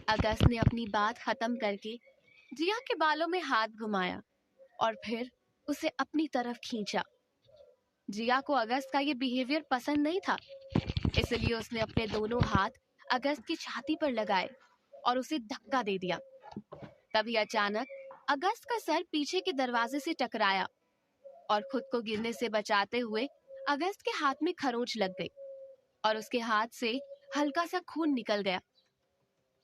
अगस्त ने अपनी बात खत्म करके जिया के बालों में हाथ घुमाया और फिर उसे अपनी तरफ खींचा। जिया को अगस्त का ये बिहेवियर पसंद नहीं था, इसलिए उसने अपने दोनों हाथ अगस्त की छाती पर लगाए और उसे धक्का दे दिया। तभी अचानक अगस्त का सर पीछे के दरवाजे से टकराया और खुद को गिरने से बचाते हुए अगस्त के हाथ में खरोंच लग गई और उसके हाथ से हल्का सा खून निकल गया।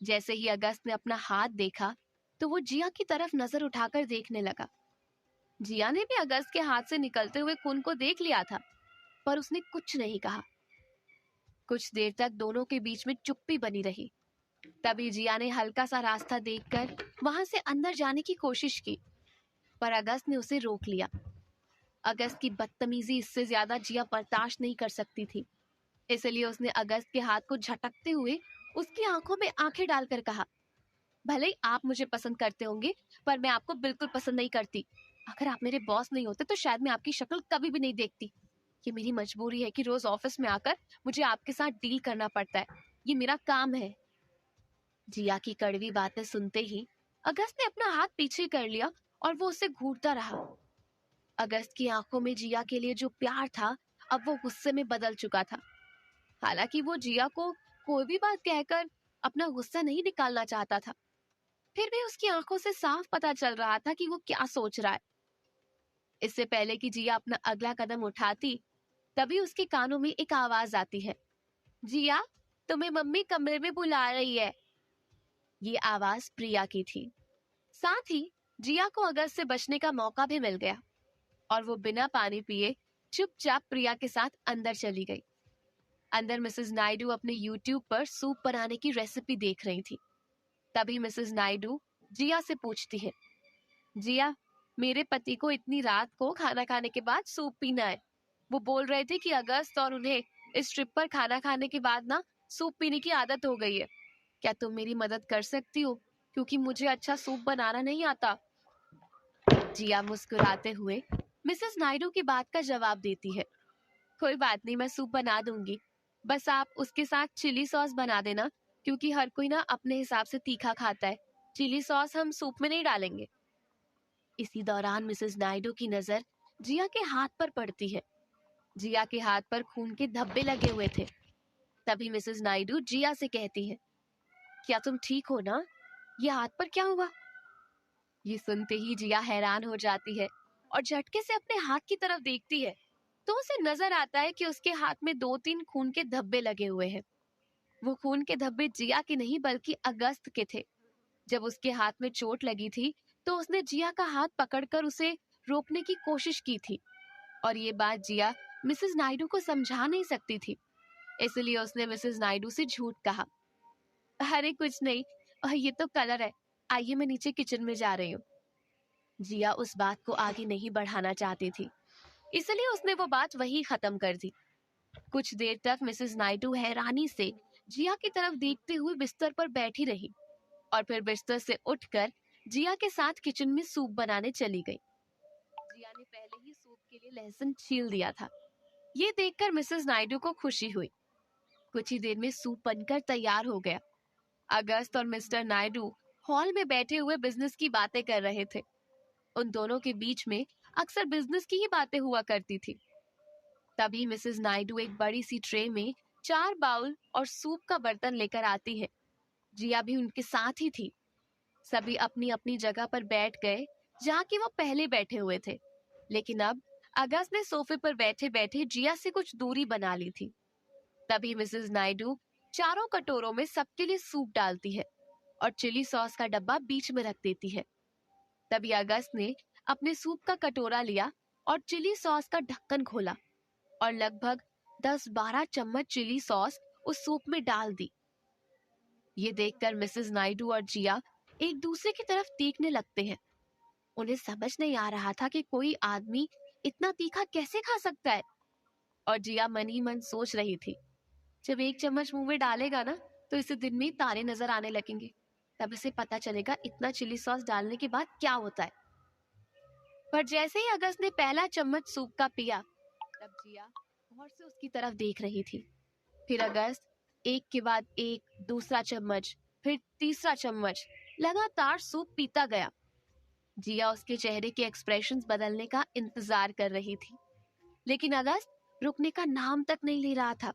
जैसे ही अगस्त ने अपना हाथ देखा तो वो जिया की तरफ नजर उठाकर देखने लगा। जिया ने भी अगस्त के हाथ से निकलते हुए खून को देख लिया था, पर उसने कुछ नहीं कहा। कुछ देर तक दोनों के बीच में चुप्पी बनी रही। तभी जिया ने हल्का सा रास्ता देखकर वहां से अंदर जाने की कोशिश की, पर अगस्त ने उसे रोक लिया। अगस्त की बदतमीजी इससे ज्यादा जिया बर्दाश्त नहीं कर सकती थी, इसलिए उसने अगस्त के हाथ को झटकते हुए उसकी आंखों में आंखें डालकर कहा, भले ही आप मुझे पसंद करते होंगे, पर मैं आपको बिल्कुल पसंद नहीं करती। अगर आप मेरे बॉस नहीं होते तो शायद मैं आपकी शक्ल कभी भी नहीं देखती। ये मेरी मजबूरी है कि रोज ऑफिस में आकर मुझे आपके साथ डील करना पड़ता है। ये मेरा काम है। जिया की कड़वी बातें सुनते ही अगस्त ने अपना हाथ पीछे कर लिया और वो उसे घूरता रहा। अगस्त की आंखों में जिया के लिए जो प्यार था, अब वो गुस्से में बदल चुका था। हालांकि वो जिया को कोई भी बात कहकर अपना गुस्सा नहीं निकालना चाहता था, फिर भी उसकी आंखों से साफ पता चल रहा था कि वो क्या सोच रहा है। इससे पहले कि जिया अपना अगला कदम उठाती, तभी उसके कानों में एक आवाज आती है, जिया, तुम्हें मम्मी कमरे में बुला रही है। ये आवाज प्रिया की थी। साथ ही जिया को अगस्त से बचने का मौका भी मिल गया और वो बिना पानी पिए चुपचाप प्रिया के साथ अंदर चली गई। अंदर मिसेस नायडू अपने यूट्यूब पर सूप बनाने की रेसिपी देख रही थी। तभी मिसेस नायडू जिया से पूछती है, जिया, मेरे पति को इतनी रात को खाना खाने के बाद सूप पीना है। वो बोल रहे थे कि अगस्त और उन्हें इस ट्रिप पर खाना खाने के बाद ना सूप पीने की आदत हो गई है। क्या तुम मेरी मदद कर सकती हो, क्योंकि मुझे अच्छा सूप बनाना नहीं आता। जिया मुस्कुराते हुए मिसेस नायडू की बात का जवाब देती है, कोई बात नहीं, मैं सूप बना दूंगी। बस आप उसके साथ चिली सॉस बना देना, क्योंकि हर कोई ना अपने हिसाब से तीखा खाता है। चिली सॉस हम सूप में नहीं डालेंगे। इसी दौरान मिसेस नायडू की नजर जिया के हाथ पर पड़ती है। जिया के हाथ पर खून के धब्बे लगे हुए थे। तभी मिसेस नायडू जिया से कहती है, क्या तुम ठीक हो ना? ये हाथ पर क्या हुआ? ये सुनते ही जिया हैरान हो जाती है और झटके से अपने हाथ की तरफ देखती है, तो उसे नजर आता है कि उसके हाथ में 2-3 खून के धब्बे लगे हुए हैं। वो खून के धब्बे जिया के नहीं बल्कि अगस्त के थे। जब उसके हाथ में चोट लगी थी तो उसने जिया का हाथ पकड़कर उसे रोकने की कोशिश की थी, और ये बात जिया मिसेस नायडू को समझा नहीं सकती थी, इसलिए उसने मिसेस नायडू से झूठ कहा, अरे कुछ नहीं, ये तो कलर है, आइए मैं नीचे किचन में जा रही हूँ। जिया उस बात को आगे नहीं बढ़ाना चाहती थी, इसलिए उसने वो बात वहीं खत्म कर दी। कुछ देर तक मिसेस नायडू हैरानी से जिया की तरफ देखते हुए बिस्तर पर बैठी रही और फिर बिस्तर से उठकर जिया के साथ किचन में सूप बनाने चली गई। जिया ने पहले ही सूप के लिए लहसुन छील दिया था। ये देखकर मिसेस नायडू को खुशी हुई। कुछ ही देर में सूप बनकर तैयार हो गया। अगस्त और मिस्टर नायडू हॉल में बैठे हुए बिजनेस की बातें कर रहे थे। उन दोनों के बीच में अक्सर बिजनेस की ही बातें हुआ करती थी। तभी मिसेस नायडू एक बड़ी सी ट्रे में 4 बाउल और सूप का बर्तन लेकर आती है। जिया भी उनके साथ ही थी। सभी अपनी अपनी जगह पर बैठ गए जहाँ की वो पहले बैठे हुए थे, लेकिन अब अगस्त ने सोफे पर बैठे बैठे जिया से कुछ दूरी बना ली थी। तभी मिसेस नायडू चारों कटोरों में सबके लिए सूप डालती है और चिली सॉस का डब्बा बीच में रख देती है। तभी अगस्त ने अपने सूप का कटोरा लिया और चिली सॉस का ढक्कन खोला और लगभग 10-12 चम्मच चिली सॉस उस सूप में डाल दी। ये देखकर मिसेस नायडू और जिया एक दूसरे की तरफ देखने लगते हैं। उन्हें समझ नहीं आ रहा था कि कोई आदमी इतना तीखा कैसे खा सकता है, और जिया मन ही मन सोच रही थी, जब एक चम्मच मुंह में डालेगा ना तो इसे दिन में तारे नजर आने लगेंगे, तब इसे पता चलेगा इतना चिली सॉस डालने के बाद क्या होता है। पर जैसे ही अगस्त ने पहला चम्मच सूप का पिया, तब जिया गौर से उसकी तरफ देख रही थी। फिर अगस्त एक के बाद एक दूसरा चम्मच फिर तीसरा चम्मच, लगातार सूप पीता गया। जिया उसके चेहरे के एक्सप्रेशंस बदलने का इंतजार कर रही थी, लेकिन अगस्त रुकने का नाम तक नहीं ले रहा था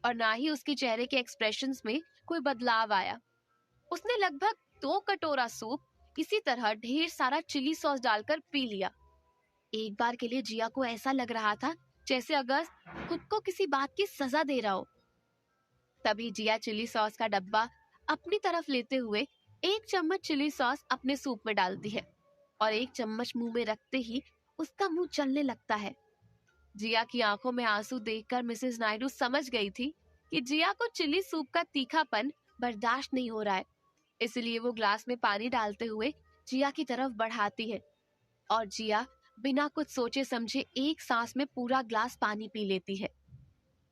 और ना ही उसके चेहरे के एक्सप्रेशंस में कोई बदलाव आया। उसने लगभग 2 कटोरा सूप इसी तरह ढेर सारा चिली सॉस डालकर पी लिया। एक बार के लिए जिया को ऐसा लग रहा था जैसे अगस्त खुद को किसी बात की सजा दे रहा हो। तभी जिया चिली सॉस का डब्बा अपनी तरफ लेते हुए 1 चम्मच चिली सॉस अपने सूप में डालती है और 1 चम्मच मुंह में रखते ही उसका मुंह जलने लगता है। जिया की आंखों में आंसू देखकर मिसेस नायडू समझ गई थी कि जिया को चिली सूप का तीखापन बर्दाश्त नहीं हो रहा है। इसलिए वो ग्लास में पानी डालते हुए जिया की तरफ बढ़ाती है और जिया बिना कुछ सोचे समझे एक सांस में पूरा ग्लास पानी पी लेती है।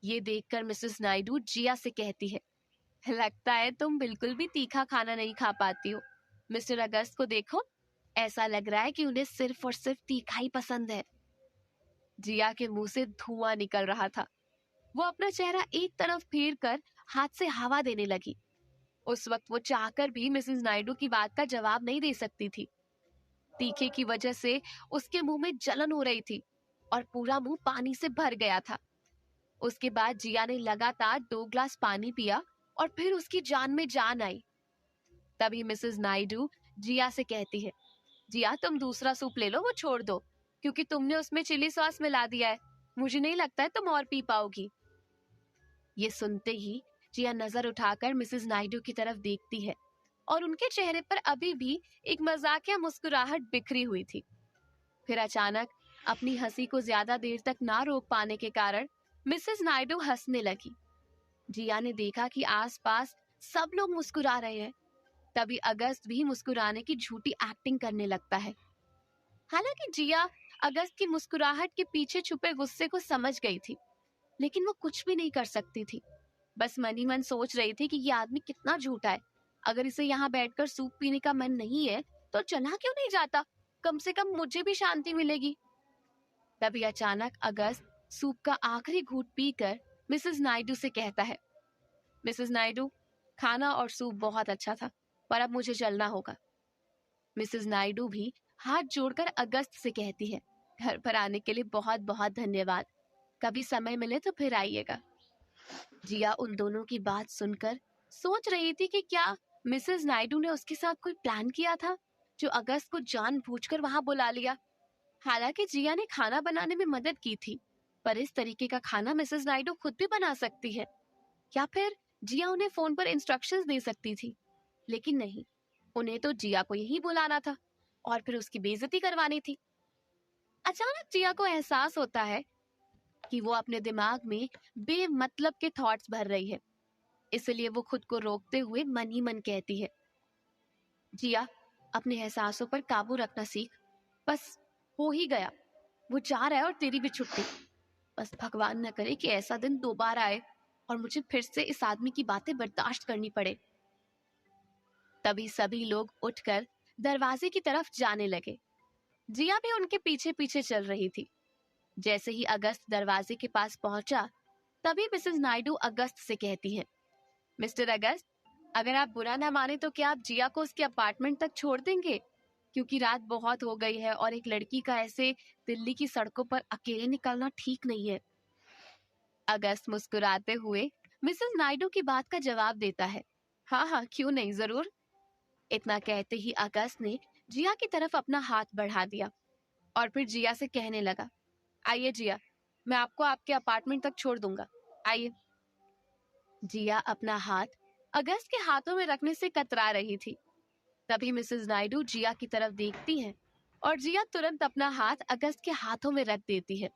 ये देखकर मिसेस नायडू जिया से कहती है, लगता है तुम बिल्कुल भी तीखा खाना नहीं खा पाती हो। मिस्टर अगस्त को देखो, ऐसा लग रहा है कि उन्हें सिर्फ और सिर्फ तीखा ही पसंद है। जिया के मुंह से धुआं निकल रहा था। वो अपना चेहरा एक तरफ फेर कर हाथ से हवा देने लगी। उस वक्त वो चाहकर भी मिसेस नायडू की बात का जवाब नहीं दे सकती थी। तीखे की वजह से उसके मुंह में जलन हो रही थी और पूरा मुंह पानी से भर गया था। उसके बाद जिया ने लगातार 2 ग्लास पानी पिया और फिर उसकी जान में जान आई। तभी मिसेस नायडू जिया से कहती है, जिया तुम दूसरा सूप ले लो, वो छोड़ दो, क्योंकि तुमने उसमें चिली सॉस मिला दिया है। मुझे नहीं लगता है तुम और पी पाओगी। ये सुनते ही जिया नजर उठाकर मिसेस नायडू की तरफ देखती है और उनके चेहरे पर अभी भी एक मजाकिया मुस्कुराहट बिखरी हुई थी। फिर अचानक अपनी हंसी को ज्यादा देर तक ना रोक पाने के कारण मिसेस नायडू हंसने लगी। जिया ने देखा कि आसपास सब लोग मुस्कुरा रहे हैं। तभी अगस्त भी मुस्कुराने की झूठी एक्टिंग करने लगता है। हालांकि जिया अगस्त की मुस्कुराहट के पीछे छुपे गुस्से को समझ गई थी, लेकिन वो कुछ भी नहीं कर सकती थी। बस मन ही मन सोच रही थी कि ये आदमी कितना झूठा है। अगर इसे यहाँ बैठकर सूप पीने का मन नहीं है तो चला क्यों नहीं जाता, कम से कम मुझे भी शांति मिलेगी। तभी अचानक अगस्त सूप का आखिरी घूंट पीकर मिसेस नायडू से कहता है, मिसेस नायडू, खाना और सूप बहुत अच्छा था, पर अब मुझे चलना होगा। मिसेस नायडू भी हाथ जोड़कर अगस्त से कहती है, घर पर आने के लिए बहुत बहुत धन्यवाद, कभी समय मिले तो फिर आइएगा। जिया उन दोनों की बात सुनकर सोच रही थी कि क्या मिसेस नायडू ने उसके साथ कोई प्लान किया था जो अगस्त को जानबूझकर वहां बुला लिया। हालांकि जिया ने खाना बनाने में मदद की थी, पर इस तरीके का खाना मिसेस नायडू खुद भी बना सकती है, या फिर जिया उन्हें फोन पर इंस्ट्रक्शंस दे सकती थी। लेकिन नहीं, उन्हें तो जिया को यही बुलाना था और फिर उसकी बेइज्जती करवानी थी। अचानक जिया को एहसास होता है कि वो अपने दिमाग में बेमतलब के थॉट्स भर रही है। इसलिए वो खुद को रोकते हुए मन ही मन कहती है, जिया अपने एहसासों पर काबू रखना सीख, बस हो ही गया, वो जा रहा है और तेरी भी छुट्टी। बस भगवान न करे कि ऐसा दिन दोबारा आए और मुझे फिर से इस आदमी की बातें बर्दाश्त करनी पड़े। तभी सभी लोग उठकर दरवाजे की तरफ जाने लगे। जिया भी उनके पीछे पीछे चल रही थी। जैसे ही अगस्त दरवाजे के पास पहुंचा, तभी मिसेस नायडू अगस्त से कहती है, मिस्टर अगस्त, अगर आप बुरा ना माने तो क्या आप जिया को उसके अपार्टमेंट तक छोड़ देंगे, क्योंकि रात बहुत हो गई है और एक लड़की का ऐसे दिल्ली की सड़कों पर अकेले निकलना ठीक नहीं है। अगस्त मुस्कुराते हुए मिसेस नायडू की बात का जवाब देता है, हाँ हाँ क्यों नहीं, जरूर। इतना कहते ही अगस्त ने जिया की तरफ अपना हाथ बढ़ा दिया और फिर जिया से कहने लगा, आइए जिया, मैं आपको आपके अपार्टमेंट तक छोड़ दूंगा, आइए। जिया अपना हाथ अगस्त के हाथों में रखने से कतरा रही थी। तभी मिसेस नायडू जिया की तरफ देखती हैं और जिया तुरंत अपना हाथ अगस्त के हाथों में रख देती है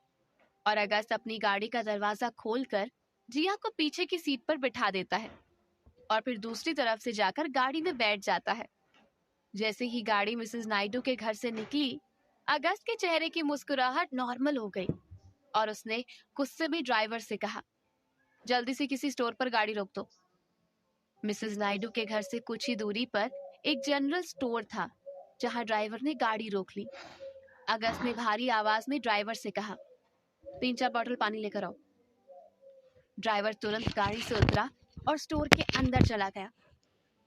और अगस्त अपनी गाड़ी का दरवाजा खोलकर जिया को पीछे की सीट पर बिठा देता है और फिर दूसरी तरफ से जाकर गाड़ी में बैठ जाता है। जैसे ही गाड़ी मिसेस नायडू के घर से निकली, अगस्त के चेहरे की मुस्कुराहट नॉर्मल हो गई और उसने गुस्से में ड्राइवर से कहा, जल्दी से किसी स्टोर पर गाड़ी रोक दो। मिसेस नायडू के घर से कुछ ही दूरी पर एक जनरल स्टोर था, जहां ड्राइवर ने गाड़ी रोक ली। अगस्त ने भारी आवाज में ड्राइवर से कहा, 3-4 बॉटल पानी लेकर आओ। ड्राइवर तुरंत गाड़ी से उतरा और स्टोर के अंदर चला गया।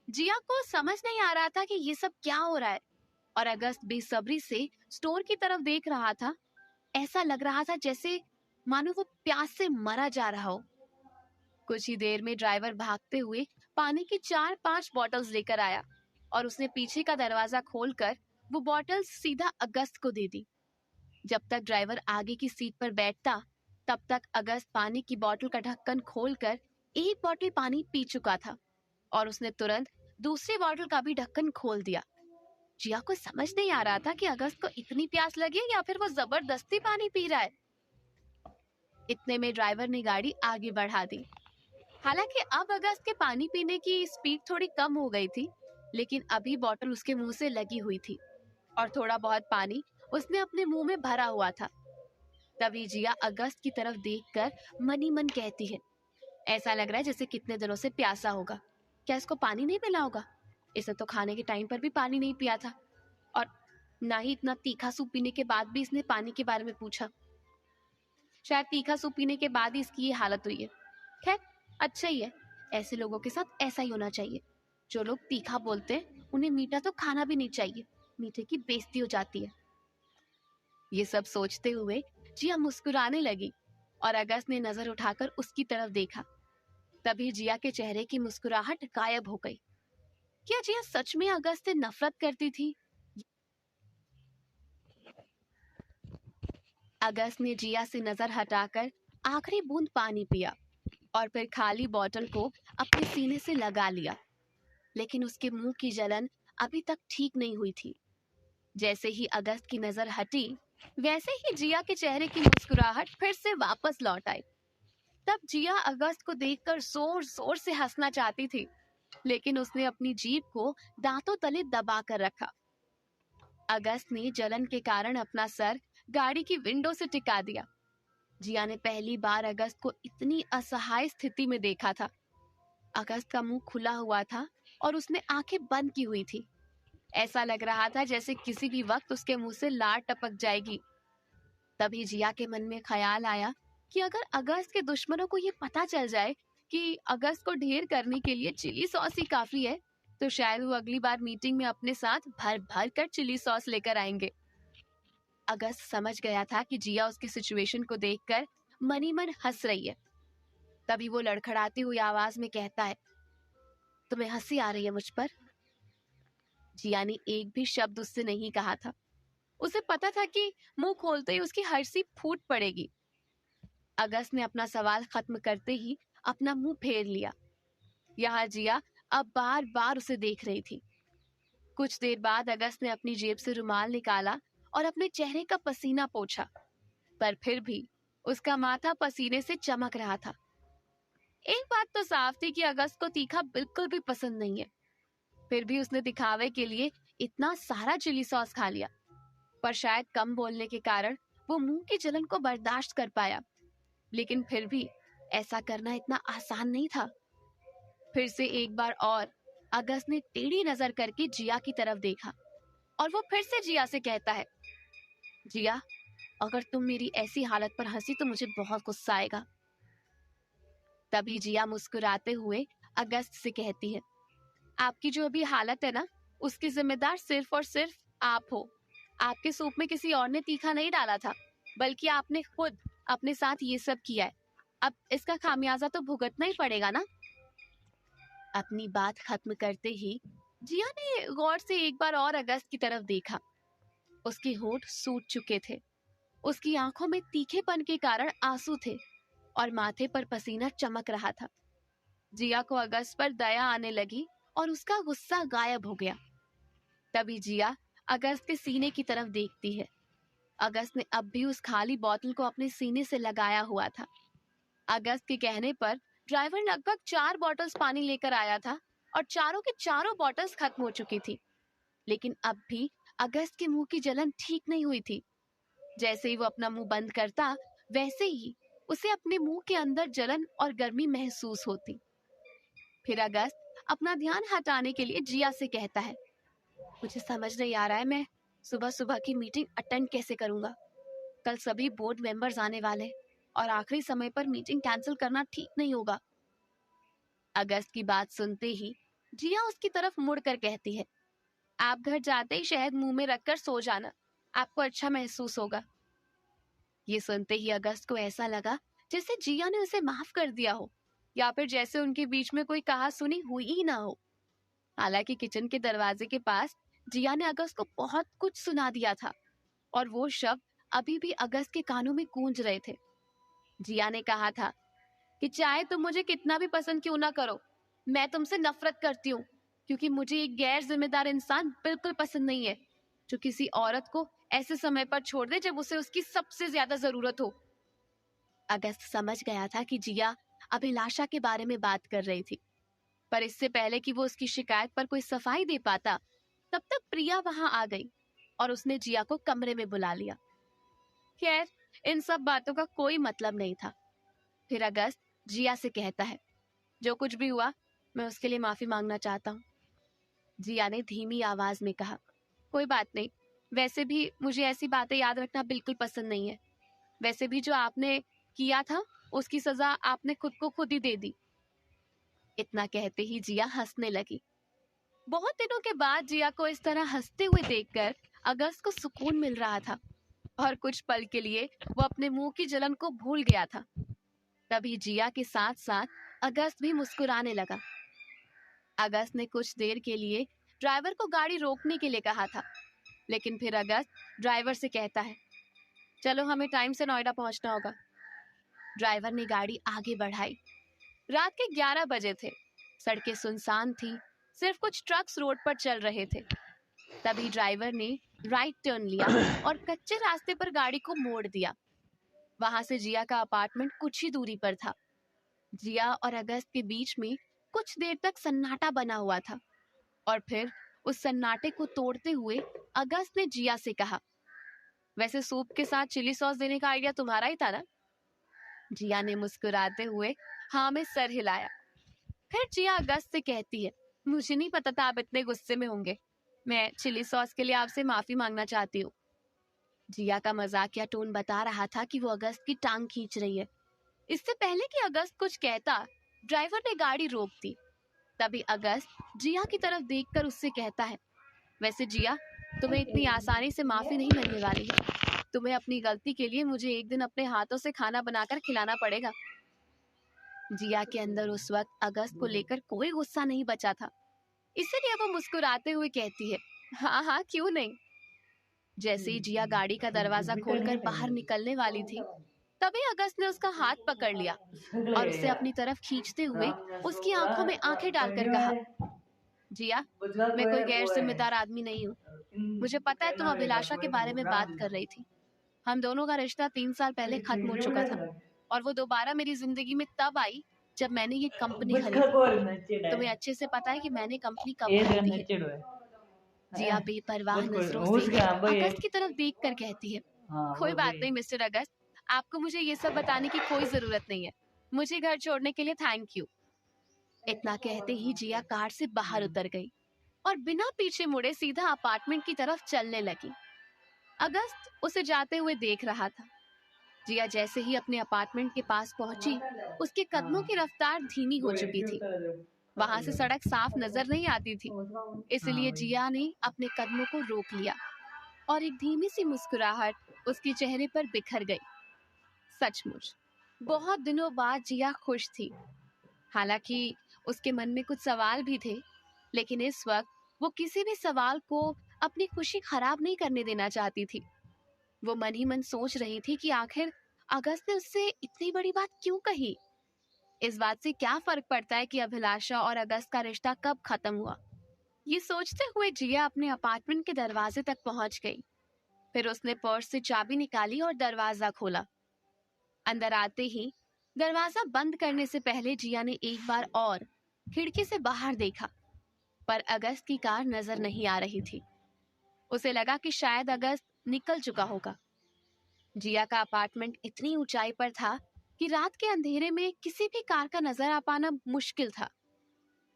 जिया को समझ नहीं आ रहा था कि ये सब क्या हो रहा है और अगस्त बेसब्री से स्टोर की तरफ देख रहा था। ऐसा लग रहा था जैसे मानो वो प्यास से मरा जा रहा हो। कुछ ही देर में ड्राइवर भागते हुए पानी की 4-5 बॉटल्स लेकर आया और उसने पीछे का दरवाजा खोलकर वो बॉटल्स सीधा अगस्त को दे दी। जब तक ड्राइवर आगे की सीट पर बैठता तब तक अगस्त पानी की बोतल का ढक्कन खोलकर एक बोतल पानी पी चुका था और उसने तुरंत दूसरी बोतल का भी ढक्कन खोल दिया। जिया को समझ नहीं आ रहा था कि अगस्त को इतनी प्यास लगी या फिर वो जबरदस्ती पानी पी रहा है। इतने में ड्राइवर ने गाड़ी आगे बढ़ा दी। हालांकि अब अगस्त के पानी पीने की स्पीड थोड़ी कम हो गई थी, लेकिन अभी बोतल उसके मुंह से लगी हुई थी और थोड़ा बहुत पानी उसने अपने मुंह में भरा हुआ था। तभी जिया अगस्त की तरफ देखकर मन ही मन कहती है, ऐसा लग रहा है जैसे कितने दिनों से प्यासा होगा। क्या इसको पानी नहीं मिला होगा? इसे तो खाने के टाइम पर भी पानी नहीं पिया था और ना ही इतना तीखा सूप पीने के बाद भी इसने पानी के बारे में पूछा। शायद तीखा सूप पीने के बाद ही इसकी ये हालत हुई है। खैर, अच्छा ही है, ऐसे लोगों के साथ ऐसा ही होना चाहिए। जो लोग तीखा बोलते हैं उन्हें मीठा तो खाना भी नहीं चाहिए, मीठे की बेइज्जती हो जाती है। ये सब सोचते हुए जिया मुस्कुराने लगी और अगस्त ने नजर उठाकर उसकी तरफ देखा। तभी जिया के चेहरे की मुस्कुराहट गायब हो गई। क्या जिया सच में अगस्त से नफरत करती थी? अगस्त ने जिया से नजर हटाकर आखिरी बूंद पानी पिया और फिर खाली बोतल को अपने सीने से लगा लिया। लेकिन उसके मुंह की जलन अभी तक ठीक नहीं हुई थी। जैसे ही अगस्त की नजर हटी, वैसे ही जिया के चेहरे की मुस्कुराहट फिर से वापस लौट आई। तब जिया अगस्त को देखकर जोर जोर से हंसना चाहती थी, लेकिन उसने अपनी जीभ को दांतों तले दबा कर रखा। अगस्त ने जलन के कारण अपना सर गाड़ी की विंडो से टिका दिया। जिया ने पहली बार अगस्त को इतनी असहाय स्थिति में देखा था। अगस्त का मुंह खुला हुआ था और उसने आंखें बंद की हुई थी। ऐसा लग रहा था जैसे किसी भी वक्त उसके मुंह से लार टपक जाएगी। तभी जिया के मन में ख्याल आया कि अगर अगस्त के दुश्मनों को ये पता चल जाए कि अगस्त को ढेर करने के लिए चिली सॉस ही काफी है, तो शायद वो अगली बार मीटिंग में अपने साथ भर भर कर चिली सॉस लेकर आएंगे। अगस्त समझ गया था कि जिया उसकी सिचुएशन को देखकर मन ही मन हंस रही है। तभी वो लड़खड़ाती हुई आवाज में कहता है, तुम्हें हंसी आ रही है मुझ पर? जिया ने एक भी शब्द उससे नहीं कहा था। उसे पता था कि मुंह खोलते ही उसकी हंसी फूट पड़ेगी। अगस्त ने अपना सवाल खत्म करते ही अपना मुंह फेर लिया। यहाँ जिया अब बार बार उसे देख रही थी। कुछ देर बाद अगस्त ने अपनी जेब से रुमाल निकाला और अपने चेहरे का पसीना पोंछा, पर फिर भी उसका माथा पसीने से चमक रहा था। एक बात तो साफ थी कि अगस्त को तीखा बिल्कुल भी पसंद नहीं है। फिर भी उसने दिखावे के लिए इतना सारा चिली सॉस खा लिया, पर शायद कम बोलने के कारण वो मुंह की जलन को बर्दाश्त कर पाया। लेकिन फिर भी ऐसा करना इतना आसान नहीं था। फिर से एक बार और अगस्त ने टेढ़ी नजर करके जिया की तरफ देखा और वो फिर से जिया से कहता है, जिया, अगर तुम मेरी ऐसी हालत पर हंसी तो मुझे बहुत गुस्सा आएगा। तभी जिया मुस्कुराते हुए अगस्त से कहती है, आपकी जो अभी हालत है ना, उसकी जिम्मेदार सिर्फ और सिर्फ आप हो। आपके सूप में किसी और ने तीखा नहीं डाला था, बल्कि आपने खुद अपने साथ ये सब किया है। अब इसका खामियाजा तो भुगतना ही पड़ेगा ना। अपनी बात खत्म करते ही जिया ने गौर से एक बार और अगस्त की तरफ देखा। उसके होंठ सूज चुके थे, उसकी आंखों में तीखेपन के कारण आंसू थे और माथे पर पसीना चमक रहा था। जिया को अगस्त पर दया आने लगी और उसका गुस्सा गायब हो गया। तभी जिया अगस्त के सीने की तरफ देखती है। अगस्त ने अब भी उस खाली बोतल को अपने सीने से लगाया हुआ था। अगस्त के कहने पर ड्राइवर लगभग 4 बॉटल्स पानी लेकर आया था और चारों के चारों बॉटल्स खत्म हो चुकी थी। लेकिन अब भी अगस्त के मुंह की जलन ठीक नहीं हुई थी। जैसे ही वो अपना मुंह बंद करता, वैसे ही उसे अपने मुंह के अंदर जलन और गर्मी महसूस होती। फिर अगस्त अपना ध्यान हटाने के लिए जिया से कहता है, मुझे समझ नहीं आ रहा है मैं सुबह सुबह की मीटिंग अटेंड कैसे करूंगा। कल सभी बोर्ड मेंबर्स आने वाले और आखिरी समय पर मीटिंग कैंसिल करना ठीक नहीं होगा। अगस्त की बात सुनते ही जिया उसकी तरफ मुड़कर कहती है, आप घर जाते ही शहद मुंह में रखकर सो जाना, आपको अच्छा महसूस होगा। ये सुनते ही अगस्त को ऐसा लगा जैसे जिया ने उसे माफ कर दिया हो, या फिर जैसे उनके बीच में कोई कहा सुनी हुई ही ना हो। हालांकि किचन के दरवाजे के पास जिया ने अगस्त को बहुत कुछ सुना दिया था, और वो शब्द अभी भी अगस्त के कानों में गूंज रहे थे। जिया ने कहा था कि चाहे तुम मुझे कितना भी पसंद क्यों ना करो, मैं तुमसे नफरत करती हूँ, क्योंकि मुझे एक गैर जिम्मेदार इंसान बिल्कुल पसंद नहीं है, जो किसी औरत को ऐसे समय पर छोड़ दे जब उसे उसकी सबसे ज्यादा जरूरत हो। अगस्त समझ गया था कि जिया अभिलाषा के बारे में बात कर रही थी, पर इससे पहले कि वो उसकी शिकायत पर कोई सफाई दे पाता, तब तक प्रिया वहां आ गई और उसने जिया को कमरे में बुला लिया। खैर, इन सब बातों का कोई मतलब नहीं था। फिर अगस्त जिया से कहता है, जो कुछ भी हुआ मैं उसके लिए माफी मांगना चाहता हूँ। जिया ने धीमी आवाज में कहा, कोई बात नहीं, वैसे भी मुझे ऐसी बातें याद रखना बिल्कुल पसंद नहीं है। वैसे भी जो आपने किया था उसकी सजा आपने खुद को खुद ही दे दी। इतना कहते ही जिया हंसने लगी। बहुत दिनों के बाद जिया को इस तरह हंसते हुए देखकर अगस्त को सुकून मिल रहा था, और कुछ पल के लिए वो अपने मुंह की जलन को भूल गया था। तभी जिया के साथ साथ अगस्त भी मुस्कुराने लगा। अगस्त ने कुछ देर के लिए ड्राइवर को गाड़ी रोकने के लिए कहा था, लेकिन फिर अगस्त ड्राइवर से कहता है, चलो हमें टाइम से नोएडा पहुंचना होगा। ड्राइवर ने गाड़ी आगे बढ़ाई। रात के 11 बजे थे, सड़कें सुनसान थी, सिर्फ कुछ ट्रक्स रोड पर चल रहे थे। तभी ड्राइवर ने राइट टर्न लिया और कच्चे रास्ते पर गाड़ी को मोड़ दिया। वहां से जिया का अपार्टमेंट कुछ ही दूरी पर था। जिया और अगस्त के बीच में कुछ देर तक सन्नाटा बना हुआ था, और फिर उस सन्नाटे को तोड़ते हुए अगस्त ने जिया से कहा, वैसे सूप के साथ चिली सॉस देने का आइडिया तुम्हारा ही था ना? जिया ने मुस्कुराते हुए हाँ में सर हिलाया। फिर जिया अगस्त से कहती है, मुझे नहीं पता था आप इतने गुस्से में होंगे, मैं चिली सॉस के लिए आपसे माफी मांगना चाहती हूँ। जिया का मजाकिया टोन बता रहा था कि वो अगस्त की टांग खींच रही है। इससे पहले कि अगस्त कुछ कहता, ड्राइवर ने गाड़ी रोक दी। तभी अगस्त जिया की तरफ देखकर उससे कहता है, वैसे जिया, तुम्हें इतनी आसानी से माफी नहीं मिलने वाली है। तुम्हें अपनी गलती के लिए मुझे एक दिन अपने हाथों से खाना बनाकर खिलाना पड़ेगा। जिया के अंदर उस वक्त अगस्त को लेकर कोई गुस्सा नहीं बचा था, इसीलिए वो मुस्कुराते हुए कहती है, हाँ हाँ क्यों नहीं। जैसे ही जिया गाड़ी का दरवाजा खोलकर बाहर निकलने वाली थी, तभी अगस्त ने उसका हाथ पकड़ लिया और उसे अपनी तरफ खींचते हुए उसकी आंखों में आंखें डालकर कहा, जिया, मैं कोई गैर जिम्मेदार आदमी नहीं हूँ। मुझे पता है तुम अभिलाषा के बारे में बात कर रही थी। हम दोनों का रिश्ता 3 साल पहले खत्म हो चुका था, और वो दोबारा मेरी जिंदगी में तब आई जब मैंने ये कंपनी खरीदी। तुम्हें अच्छे से पता है कि मैंने कंपनी कब खरीदी है। जिया बेपरवाह नजरों से अगस्त की तरफ देखकर कहती है, कोई बात नहीं मिस्टर अगस्त, आपको मुझे ये सब बताने की कोई जरूरत नहीं है। मुझे घर छोड़ने के लिए थैंक यू। इतना कहते ही जिया कार से बाहर उतर गई और बिना पीछे मुड़े सीधा अपार्टमेंट की तरफ चलने लगी। अगस्त उसे जाते हुए देख रहा था। जिया जैसे ही अपने अपार्टमेंट के पास पहुंची, उसके कदमों की रफ्तार धीमी हो चुकी थी। वहां से सड़क साफ नजर नहीं आती थी, इसलिए जिया ने अपने कदमों को रोक लिया और एक धीमी सी मुस्कुराहट उसके चेहरे पर बिखर गई। सचमुच बहुत दिनों बाद जिया खुश थी। हालांकि उसके मन में कुछ सवाल भी थे, लेकिन इस वक्त वो किसी भी सवाल को अपनी खुशी खराब नहीं करने देना चाहती थी। वो मन ही मन सोच रही थी कि आखिर अगस्त ने उससे इतनी बड़ी बात क्यों कही। इस बात से क्या फर्क पड़ता है कि अभिलाषा और अगस्त का रिश्ता कब खत्म हुआ। ये सोचते हुए जिया अपने अपार्टमेंट के दरवाजे तक पहुंच गई। फिर उसने पर्स से चाबी निकाली और दरवाजा खोला। अंदर आते ही दरवाजा बंद करने से पहले जिया ने एक बार और खिड़की से बाहर देखा, पर अगस्त की कार नजर नहीं आ रही थी। उसे लगा कि शायद अगस्त निकल चुका होगा। जिया का अपार्टमेंट इतनी ऊंचाई पर था कि रात के अंधेरे में किसी भी कार का नजर आ पाना मुश्किल था।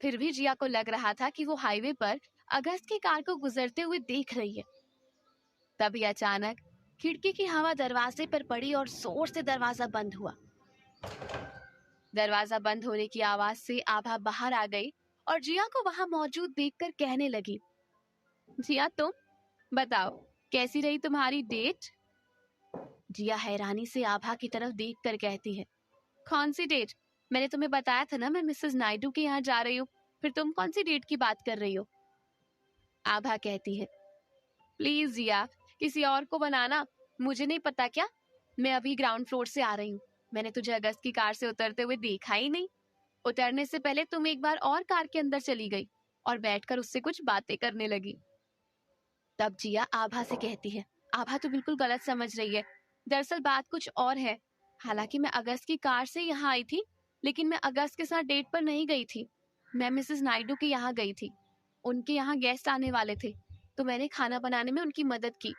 फिर भी जिया को लग रहा था कि वो हाईवे पर अगस्त की कार को गुजरते हुए देख रही है। तभी अचानक खिड़की की हवा दरवाजे पर पड़ी और जोर से दरवाजा बंद हुआ। दरवाजा बंद होने की आवाज से आभा बाहर आ गई और जिया को वहां मौजूद देखकर कहने लगी, जिया तुम बताओ कैसी रही तुम्हारी डेट? जिया हैरानी से आभा की तरफ देखकर कहती है, कौन सी डेट? मैंने तुम्हें बताया था ना मैं मिसेस नायडू के यहाँ जा रही हूँ, फिर तुम कौन सी डेट की बात कर रही हो? आभा कहती है, प्लीज जिया किसी और को बनाना, मुझे नहीं पता क्या? मैं अभी ग्राउंड फ्लोर से आ रही हूँ, मैंने तुझे अगस्त की कार से उतरते हुए देखा ही नहीं। उतरने से पहले तुम एक बार और कार के अंदर चली गई और बैठकर उससे कुछ बातें करने लगी। तब जिया आभा से कहती है, आभा तो बिल्कुल गलत समझ रही है, दरअसल बात कुछ और है। हालांकि मैं अगस्त की कार से यहाँ आई थी, लेकिन मैं अगस्त के साथ डेट पर नहीं गई थी। मैं मिसेस नायडू के यहाँ गई थी, उनके यहाँ गेस्ट आने वाले थे, तो मैंने खाना बनाने में उनकी मदद की।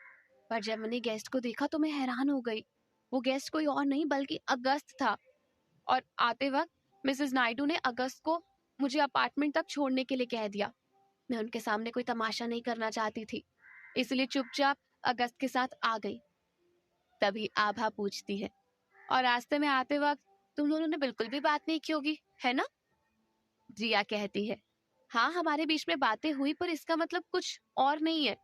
पर जब मैंने गेस्ट को देखा तो मैं हैरान हो गई। वो गेस्ट कोई और नहीं बल्कि अगस्त था। और आते वक्त मिसेस नायडू ने अगस्त को मुझे अपार्टमेंट तक छोड़ने के लिए कह दिया। मैं उनके सामने कोई तमाशा नहीं करना चाहती थी, इसलिए चुपचाप अगस्त के साथ आ गई। तभी आभा पूछती है, और रास्ते में आते वक्त तुम दोनों ने बिल्कुल भी बात नहीं की होगी, है ना? जिया कहती है, हाँ हमारे बीच में बातें हुई, पर इसका मतलब कुछ और नहीं है।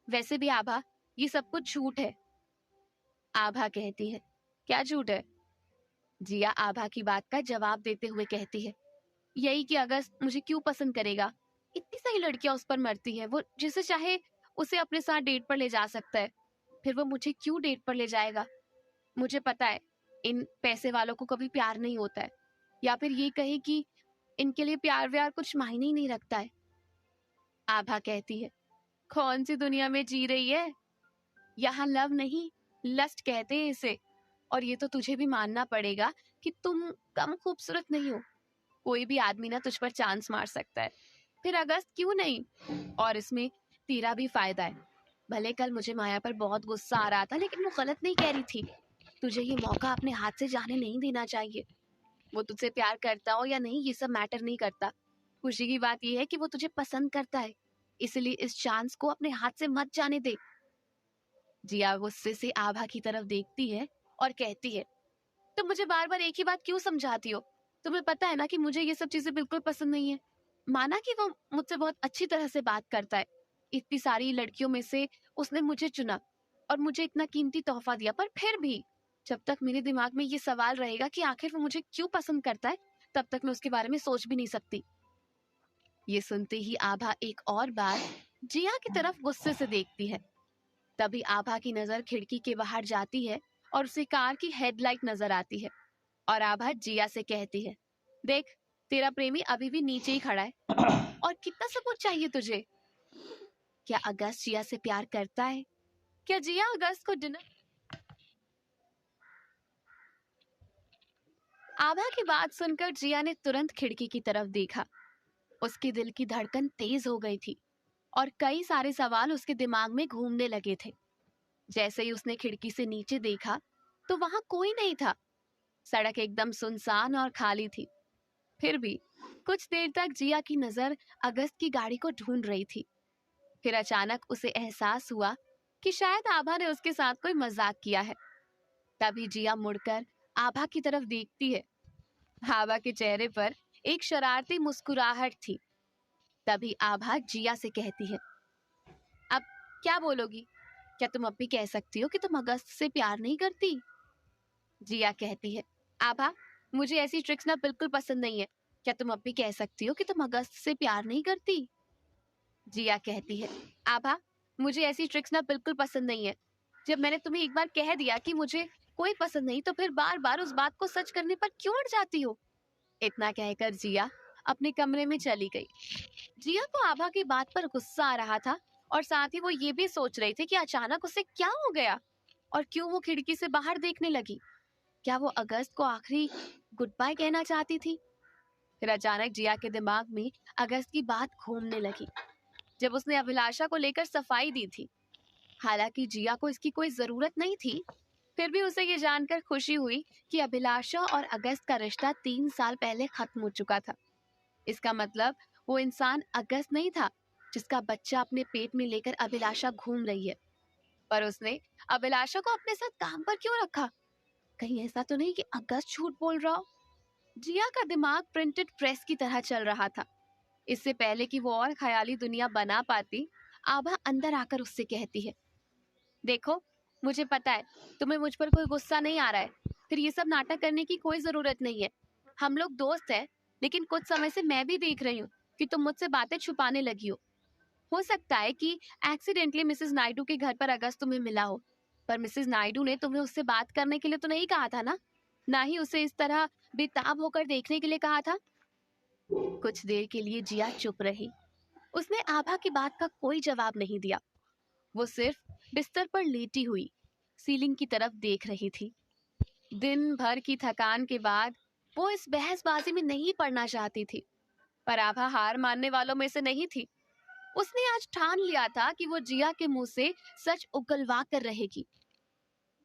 वैसे भी आभा, ये सब कुछ झूठ है। आभा कहती है, क्या झूठ है? जिया आभा की बात का जवाब देते हुए कहती है, यही कि अगस्त मुझे क्यों पसंद करेगा? इतनी सारी लड़कियां उस पर मरती हैं, वो जिसे चाहे उसे अपने साथ डेट पर ले जा सकता है, फिर वो मुझे क्यों डेट पर ले जाएगा? मुझे पता है इन पैसे वालों को कभी प्यार नहीं होता है, या फिर ये कहे कि इनके लिए प्यार व्यार कुछ मायने ही नहीं रखता है। आभा कहती है, कौन सी दुनिया में जी रही है? यहाँ लव नहीं, लस्ट कहते हैं इसे। और ये तो तुझे भी मानना पड़ेगा कि तुम कम खूबसूरत नहीं हो। कोई भी आदमी ना तुझ पर चांस मार सकता है, फिर अगस्त क्यों नहीं? और इसमें तेरा भी फायदा है। भले कल मुझे माया पर बहुत गुस्सा आ रहा था, लेकिन वो गलत नहीं कह रही थी। तुझे ये मौका अपने हाथ से जाने नहीं देना चाहिए। वो तुझसे प्यार करता हो या नहीं ये सब मैटर नहीं करता। खुशी की बात यह है कि वो तुझे पसंद करता है, इसलिए इस चांस को अपने हाथ से मत जाने दे। जिया गुस्से से आभा की तरफ देखती है और कहती है, तुम मुझे बार बार एक ही बात क्यों समझाती हो? तुम्हें पता है ना कि मुझे ये सब चीजें बिल्कुल पसंद नहीं है। माना कि वो मुझसे बहुत अच्छी तरह से बात करता है, इतनी सारी लड़कियों में से उसने मुझे चुना और मुझे इतना कीमती तोहफा दिया, पर फिर भी जब तक मेरे दिमाग में ये सवाल रहेगा कि आखिर वो मुझे क्यों पसंद करता है, तब तक मैं उसके बारे में सोच भी नहीं सकती। ये सुनते ही आभा एक और बार जिया की तरफ गुस्से से देखती है। तभी आभा की नजर खिड़की के बाहर जाती है और उसे कार की हेडलाइट नजर आती है, और आभा जिया से कहती है, देख तेरा प्रेमी अभी भी नीचे ही खड़ा है, और कितना सबूत चाहिए तुझे? क्या अगस्त जिया से प्यार करता है? क्या जिया अगस्त को डिनर? आभा की बात सुनकर जिया ने तुरंत खिड़की की तरफ देखा। उसके दिल की धड़कन तेज हो गई थी और कई सारे सवाल उसके दिमाग में घूमने लगे थे। जैसे ही उसने खिड़की से नीचे देखा तो वहां कोई नहीं था। सड़क एकदम सुनसान और खाली थी। फिर भी कुछ देर तक जिया की नजर अगस्त की गाड़ी को ढूंढ रही थी। फिर अचानक उसे एहसास हुआ कि शायद आभा ने उसके साथ कोई मजाक किया है। तभी जिया मुड़कर आभा की तरफ देखती है। आभा के चेहरे पर एक शरारती मुस्कुराहट थी। तभी आभा जिया से कहती है, अब क्या बोलोगी? क्या तुम अब भी कह सकती हो कि तुम अगस्त से प्यार नहीं करती? जिया कहती है, आभा मुझे ऐसी ट्रिक्स ना बिल्कुल पसंद नहीं है। क्या तुम अब भी कह सकती हो कि तुम अगस्त से प्यार नहीं करती? जिया कहती है, आभा मुझे ऐसी ट्रिक्स ना बिल्कुल पसंद नहीं है। जब मैंने तुम्हें एक बार कह दिया कि मुझे कोई पसंद नहीं, तो फिर बार बार उस बात को सच करने पर क्यों अड़ जाती हो? इतना कहकर जिया अपने कमरे में चली गई। जिया को आभा की बात पर गुस्सा आ रहा था, और साथ ही वो ये भी सोच रही थी कि अचानक उसे क्या हो गया और क्यों वो खिड़की से बाहर देखने लगी। क्या वो अगस्त को आखिरी गुड बाय कहना चाहती थी? फिर अचानक जिया के दिमाग में अगस्त की बात घूमने लगी, जब उसने अभिलाषा को लेकर सफाई दी थी। हालांकि जिया को इसकी कोई जरूरत नहीं थी, फिर भी उसे ये जानकर खुशी हुई कि अभिलाषा और अगस्त का रिश्ता 3 साल पहले खत्म हो चुका था। इसका मतलब वो इंसान अगस्त नहीं था जिसका बच्चा अपने पेट में लेकर अभिलाषा घूम रही है। पर उसने अभिलाषा को अपने साथ काम पर क्यों रखा? कहीं ऐसा तो नहीं कि अगस्त झूठ बोल रहा हो? जिया का दिमाग प्रिंटेड प्रेस की तरह चल रहा था। इससे पहले कि वो और ख्याली दुनिया बना पाती, आभा अंदर आकर उससे कहती है, देखो, मुझे पता है तुम्हें मुझ पर कोई गुस्सा नहीं आ रहा है, फिर ये सब नाटक करने की कोई जरूरत नहीं है। हम लोग दोस्त हैं, लेकिन कुछ समय से मैं भी देख रही हूँ कि तुम मुझसे बातें छुपाने लगी हो सकता है कि एक्सीडेंटली मिसेस नायडू के घर पर अगस्त तुम्हें मिला हो, पर मिसेस नायडू ने तुम्हें उससे बात करने के लिए तो नहीं कहा था ना, ना ही उसे इस तरह बेताब होकर देखने के लिए कहा था। कुछ देर के लिए जिया चुप रही। उसने आभा की बात का कोई जवाब नहीं दिया। वो सिर्फ बिस्तर पर लेटी हुई सीलिंग की तरफ देख रही थी। दिन भर की थकान के बाद वो इस बहसबाजी में नहीं पड़ना चाहती थी, पर आभा हार मानने वालों में से नहीं थी। उसने आज ठान लिया था कि वो जिया के मुंह से सच उगलवा कर रहेगी।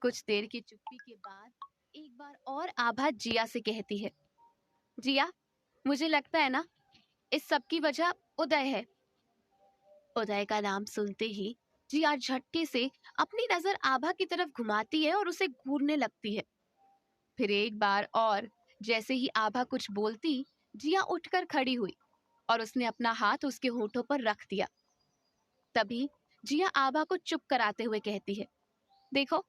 कुछ देर की चुप्पी के बाद एक बार और आभा जिया से कहती है, जिया, मुझे लगता है ना, इस सब की वजह उदय है। उदय का नाम सुनते ही जिया झटके से अपनी नजर आभा की तरफ घुमाती है और उसे घूरने लगती है। फिर एक बार और जैसे ही आभा कुछ बोलती, जिया उठकर खड़ी हुई और उसने अपना हाथ उसके होठों पर रख दिया। तभी जिया आभा को चुप कराते हुए कहती है, देखो,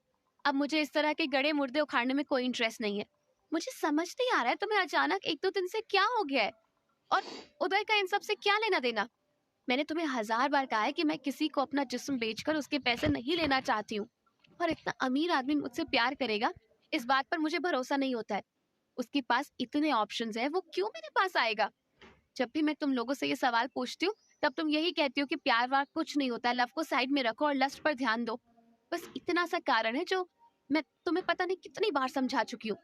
अब मुझे इस तरह के गड़े मुर्दे उखाड़ने में कोई इंटरेस्ट नहीं है। मुझे समझ नहीं आ रहा है तुम्हें अचानक एक दो दिन से क्या हो गया है, और उदय का इन सब से क्या लेना देना। मैंने तुम्हें 1000 बार कहा है कि मैं किसी को अपना जिस्म बेचकर उसके पैसे नहीं लेना चाहती हूँ, और इतना अमीर आदमी मुझसे प्यार करेगा, इस बात पर मुझे भरोसा नहीं होता है। उसके पास इतने ऑप्शंस हैं, वो क्यों मेरे पास आएगा। जब भी मैं तुम लोगों से ये सवाल पूछती हूँ, तब तुम यही कहती हो कि प्यार वार कुछ नहीं होता है, लव को साइड में रखो और लस्ट पर ध्यान दो। बस इतना सा कारण है जो मैं तुम्हें पता नहीं कितनी बार समझा चुकी हूँ।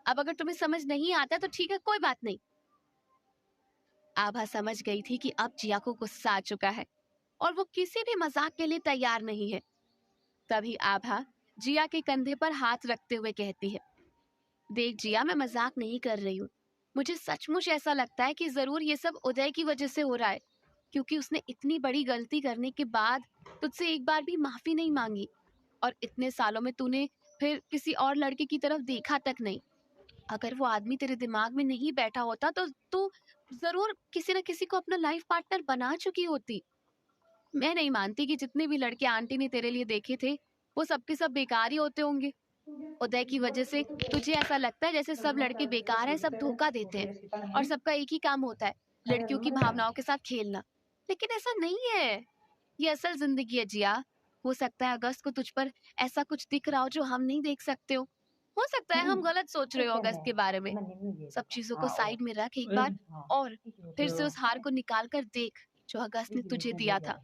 अब अगर तुम्हें समझ नहीं आता तो ठीक है, कोई बात नहीं। आभा समझ गई थी कि अब जिया को गुस्सा आ चुका है और वो किसी भी मजाक के लिए तैयार नहीं है। तभी आभा जिया के कंधे पर हाथ रखते हुए कहती है, देख जिया, मैं मजाक नहीं कर रही हूँ। मुझे सचमुच ऐसा लगता है कि जरूर ये सब उदय की वजह से हो रहा है, क्योंकि उसने इतनी बड़ी गलती करने के बाद तुझसे एक बार भी माफी नहीं मांगी, और इतने सालों में तूने फिर किसी और लड़के की तरफ देखा तक नहीं। अगर वो आदमी तेरे दिमाग में नहीं बैठा होता तो तू जरूर किसी न किसी को अपना लाइफ पार्टनर बना चुकी होती। मैं नहीं मानती कि जितने भी लड़के आंटी ने तेरे लिए देखे थे, वो सब के सब बेकार ही होते होंगे। उदय की वजह से तुझे ऐसा लगता है जैसे सब लड़के बेकार हैं, सब धोखा देते हैं और सबका एक ही काम होता है, लड़कियों की भावनाओं के साथ खेलना। लेकिन ऐसा नहीं है, ये असल जिंदगी है जिया। हो सकता है अगस्त को तुझ पर ऐसा कुछ दिख रहा हो जो हम नहीं देख सकते हो सकता है हम गलत सोच रहे हो अगस्त के बारे में। सब चीजों को साइड में रख एक बार और फिर से उस हार को निकाल कर देख जो अगस्त ने तुझे दिया था।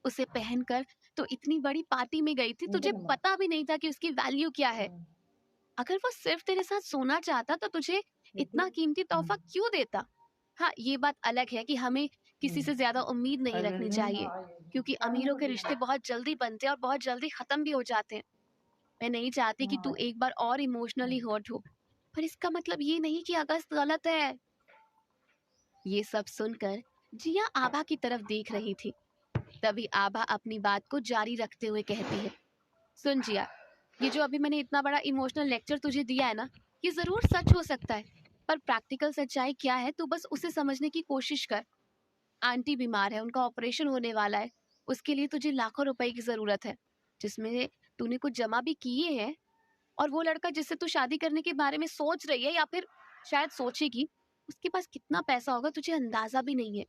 उसे पहनकर तो इतनी बड़ी पार्टी में गई थी, तुझे पता भी नहीं था कि उसकी वैल्यू क्या है। अगर वो सिर्फ तेरे साथ सोना चाहता तो तुझे इतना कीमती तोहफा क्यों देता। हाँ, ये बात अलग है कि हमें किसी से ज्यादा उम्मीद नहीं रखनी चाहिए, क्योंकि अमीरों के रिश्ते बहुत जल्दी बनते हैं और बहुत जल्दी खत्म भी हो जाते हैं। मैं नहीं चाहती कि तू एक बार और इमोशनली हर्ट हो, पर इसका मतलब ये नहीं कि अगस्त गलत है। ये सब सुनकर जिया आभा की तरफ देख रही थी। तभी आभा अपनी बात को जारी रखते हुए कहती है, सुन जिया, ये जो अभी मैंने इतना बड़ा इमोशनल लेक्चर तुझे दिया है ना, ये जरूर सच हो सकता है, पर प्रैक्टिकल सच्चाई क्या है तू बस उसे समझने की कोशिश कर। आंटी बीमार है, उनका ऑपरेशन होने वाला है, उसके लिए तुझे लाखों रुपए की जरूरत है, जिसमें तूने कुछ जमा भी किए हैं। और वो लड़का जिससे तू शादी करने के बारे में सोच रही है या फिर शायद सोचेगी, उसके पास कितना पैसा होगा तुझे अंदाजा भी नहीं है।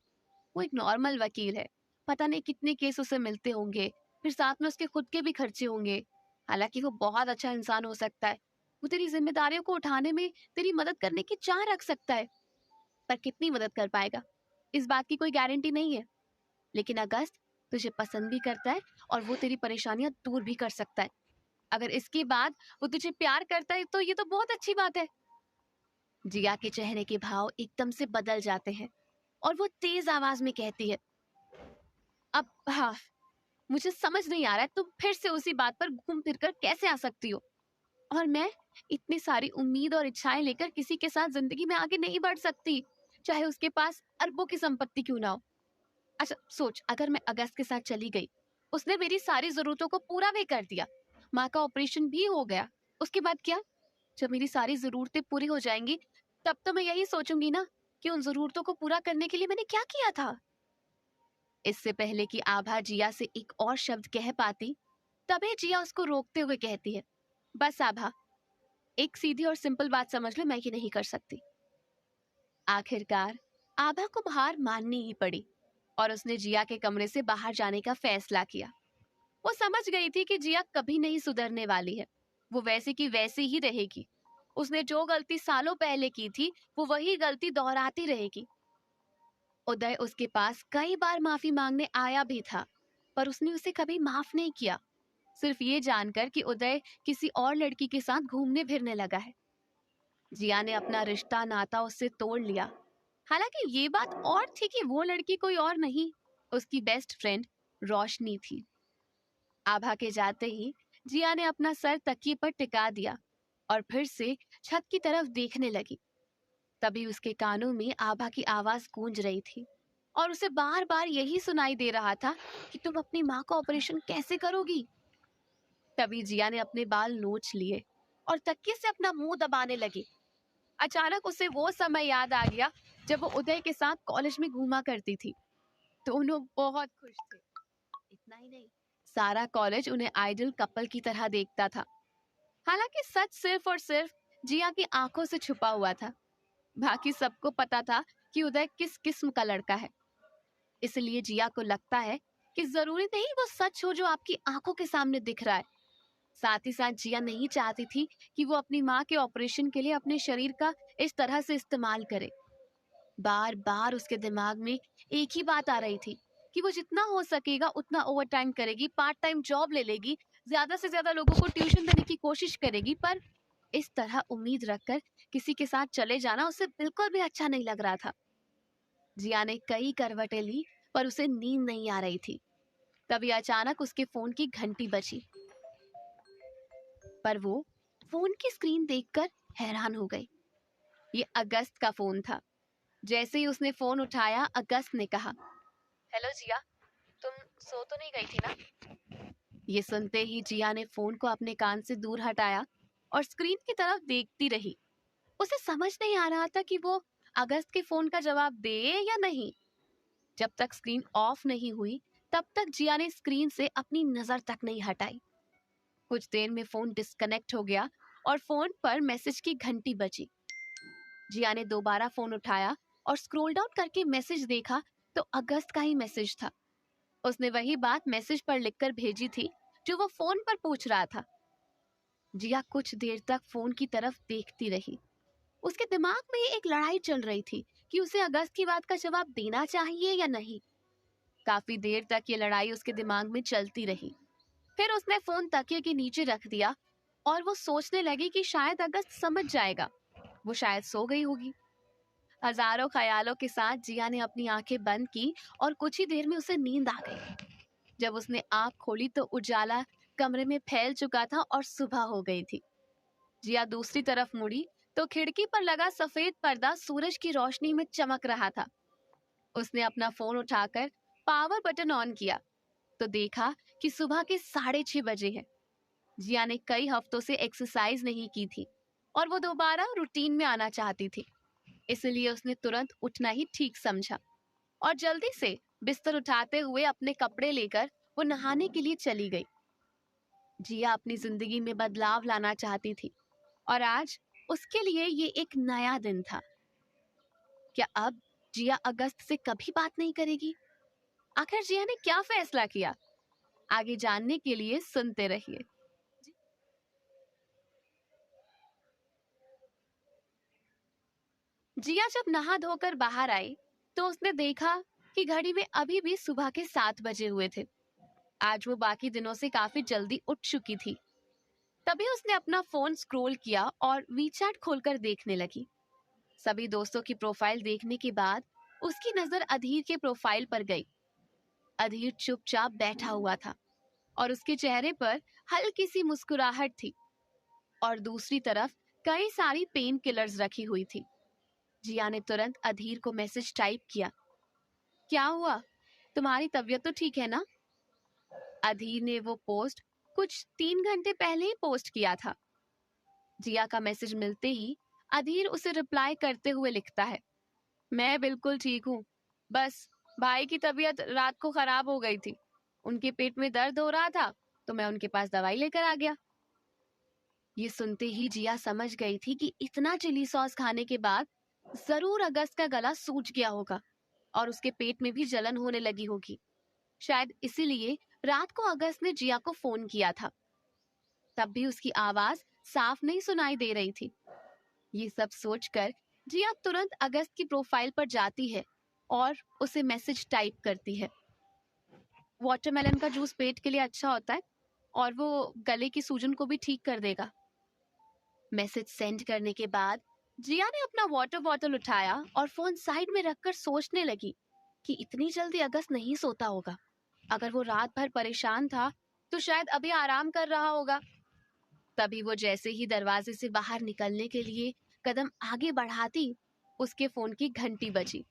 वो एक नॉर्मल वकील है, पता नहीं कितने केस उसे मिलते होंगे, फिर साथ में उसके खुद के भी खर्चे होंगे। हालांकि वो बहुत अच्छा इंसान हो सकता है, वो तेरी जिम्मेदारियों को उठाने में तेरी मदद करने की चाह रख सकता है, पर कितनी मदद कर पाएगा इस बात की कोई गारंटी नहीं है। लेकिन अगस्त तुझे पसंद भी करता है और वो तेरी परेशानियां दूर भी कर सकता है। अगर इसके बाद वो तुझे प्यार करता है तो ये तो बहुत अच्छी बात है। जिया के चेहरे के भाव एकदम से बदल जाते हैं और वो तेज आवाज में कहती है, अब हाँ, मुझे समझ नहीं आ रहा है तुम फिर से उसी बात पर घूम फिर कर कैसे आ सकती हो, और मैं इतनी सारी उम्मीद और इच्छाएं लेकर किसी के साथ जिंदगी में आगे नहीं बढ़ सकती, चाहे उसके पास अरबों की संपत्ति क्यों ना हो। अच्छा सोच, अगर मैं अगस्त के साथ चली गई, उसने मेरी सारी जरूरतों को पूरा भी कर दिया, माँ का ऑपरेशन भी हो गया, उसके बाद क्या। जब मेरी सारी जरूरतें पूरी हो जाएंगी तब तो मैं यही सोचूंगी ना कि उन जरूरतों को पूरा करने के लिए मैंने क्या किया था। इससे पहले कि आभा जिया से एक और शब्द कह पाती, तभी जिया उसको रोकते हुए कहती है, बस आभा, एक सीधी और सिंपल बात समझ लो, मैं ये नहीं कर सकती। आखिरकार आभा को हार माननी ही पड़ी और उसने जिया के कमरे से बाहर जाने का फैसला किया। वो समझ गई थी कि जिया कभी नहीं सुधरने वाली है, वो वैसे की वैसी ही रहेगी। उसने जो गलती सालों पहले की थी, वो वही गलती दोहराती रहेगी। उदय उसके पास कई बार माफी मांगने आया भी था, पर उसने उसे कभी माफ नहीं किया, सिर्फ ये जानकर कि उदय किसी और लड़की के साथ घूमने फिरने लगा है। जिया ने अपना रिश्ता नाता उससे तोड़ लिया। हालांकि ये बात और थी कि वो लड़की कोई और नहीं, उसकी बेस्ट फ्रेंड रोशनी थी। आभा के जाते ही जिया ने अपना सर तकिए पर टिका दिया और फिर से छत की तरफ देखने लगी। तभी उसके कानों में आभा की आवाज गूंज रही थी और उसे बार बार यही सुनाई दे रहा था कि तुम अपनी माँ का ऑपरेशन कैसे करोगी। तभी जिया ने अपने बाल नोच लिए और तकिए से अपना मुंह दबाने लगी। अचानक उसे वो समय याद आ गया जब वो उदय के साथ कॉलेज में घूमा करती थी। दोनों बहुत खुश थे। इतना ही नहीं, सारा कॉलेज उन्हें आइडल कपल की तरह देखता था। हालांकि सच सिर्फ और सिर्फ जिया की आंखों से छुपा हुआ था। बाकी सबको पता था कि उदय किस किस्म का लड़का है। इसलिए जिया को लगता है कि जरूरी नहीं वो सच हो जो आपकी आंखों के सामने दिख रहा है। साथ ही साथ जिया नहीं चाहती थी कि वो अपनी माँ के ऑपरेशन के लिए अपने शरीर का इस तरह से इस्तेमाल करे। बार बार उसके दिमाग में एक ही बात आ रही थी कि वो जितना हो सकेगा उतना ओवर टाइम करेगी, पार्ट टाइम जॉब ले लेगी, ज्यादा से ज्यादा लोगों को ट्यूशन देने की कोशिश करेगी, पर इस तरह उम्मीद रखकर किसी के साथ चले जाना उसे बिल्कुल भी अच्छा नहीं लग रहा था। जिया ने कई करवटें ली पर उसे नींद नहीं आ रही थी। तभी अचानक उसके फोन की घंटी बजी, पर वो फोन की स्क्रीन देखकर हैरान हो गई। ये अगस्त का फोन था। जैसे ही उसने फोन उठाया, अगस्त ने कहा, हेलो जिया, तुम सो तो नहीं गई थी ना? ये सुनते ही जिया ने फोन को अपने कान से दूर हटाया और स्क्रीन की तरफ देखती रही। उसे समझ नहीं आ रहा था कि वो अगस्त के फोन का जवाब दे या नहीं। जब तक स्क्रीन ऑफ नहीं हुई, तब तक जिया ने स्क्रीन से अपनी नजर तक नहीं हटाई। कुछ देर में फोन डिस्कनेक्ट हो गया और फोन पर मैसेज की घंटी बजी। जिया ने दोबारा फोन उठाया और स्क्रॉल डाउन करके मैसेज देखा तो अगस्त का ही मैसेज था। उसने वही बात मैसेज पर लिखकर भेजी थी जो वो फोन पर पूछ रहा था। जिया कुछ देर तक फोन की तरफ देखती रही। उसके दिमाग में एक लड़ाई चल रही थी कि उसे अगस्त की बात का जवाब देना चाहिए या नहीं। काफी देर तक ये लड़ाई उसके दिमाग में चलती रही। फिर उसने फोन तकिए के नीचे रख दिया और वो सोचने लगी कि शायद अगस्त समझ जाएगा, वो शायद सो गई होगी। हजारों ख्यालों के साथ जिया ने अपनी आंखें बंद की और कुछ ही देर में उसे नींद आ गई। जब उसने आंख खोली तो उजाला कमरे में फैल चुका था और सुबह हो गई थी। जिया दूसरी तरफ मुड़ी तो खिड़की पर लगा सफेद पर्दा सूरज की रोशनी में चमक रहा था। उसने अपना फोन उठाकर पावर बटन ऑन किया तो देखा कि सुबह के 6:30 बजे हैं। जिया ने कई हफ्तों से एक्सरसाइज नहीं की थी और वो दोबारा रूटीन में आना चाहती थी। इसलिए उसने तुरंत उठना ही ठीक समझा और जल्दी से बिस्तर उठाते हुए अपने कपड़े लेकर वो नहाने के लिए चली गई। जिया अपनी जिंदगी में बदलाव लाना चाहती थी और आज उसके लिए ये एक नया दिन था। क्या अब जिया अगस्त से कभी बात नहीं करेगी? आखिर जिया ने क्या फैसला किया? आगे जानने के लिए सुनते रहिए। जिया जब नहा धोकर बाहर आई तो उसने देखा कि घड़ी में अभी भी सुबह के 7 बजे हुए थे। आज वो बाकी दिनों से काफी जल्दी उठ चुकी थी। तभी उसने अपना फोन स्क्रॉल किया और वीचैट खोलकर देखने लगी। सभी दोस्तों की प्रोफाइल देखने के बाद उसकी नजर अधीर के प्रोफाइल पर गई। अधीर चुपचाप बैठा हुआ था और उसके चेहरे पर हल्की सी मुस्कुराहट थी और दूसरी तरफ कई सारी पेन किलर्स रखी हुई थी। जिया ने तुरंत अधीर को मैसेज टाइप किया, क्या हुआ, तुम्हारी तबीयत तो ठीक है ना? अधीर ने वो पोस्ट कुछ 3 घंटे पहले ही पोस्ट किया था। जिया का मैसेज मिलते ही अधीर उसे रिप्लाई करते हुए लिखता है, मैं बिल्कुल ठीक हूँ। बस भाई की तबीयत रात को खराब हो गई थी। उनके पेट में दर्द हो रहा था, तो मैं उनके पास दवाई लेकर आ गया। ये सुनते ही जिया समझ गई थी कि इतना चिली सॉस खाने के बाद जरूर अगस्त का गला सूज गया होगा और उसके पेट में भी जलन होने लगी होगी। शायद इसीलिए रात को अगस्त ने जिया को फोन किया था। तब भी उसकी आवाज साफ नहीं सुनाई दे रही थी। ये सब सोचकर जिया तुरंत अगस्त की प्रोफाइल पर जाती है और उसे मैसेज टाइप करती है। वाटरमेलन का जूस पेट के लिए अच्छा होता है और वो गले की सूजन को भी ठीक कर देगा। मैसेज सेंड करने के बाद जिया ने अपना वाटर बॉटल उठाया और फोन साइड में रखकर सोचने लगी कि इतनी जल्दी अगस्त नहीं सोता होगा। अगर वो रात भर परेशान था तो शायद अभी आराम कर रहा होगा। तभी वो जैसे ही दरवाजे से बाहर निकलने के लिए कदम आगे बढ़ाती, उसके फोन की घंटी बजी।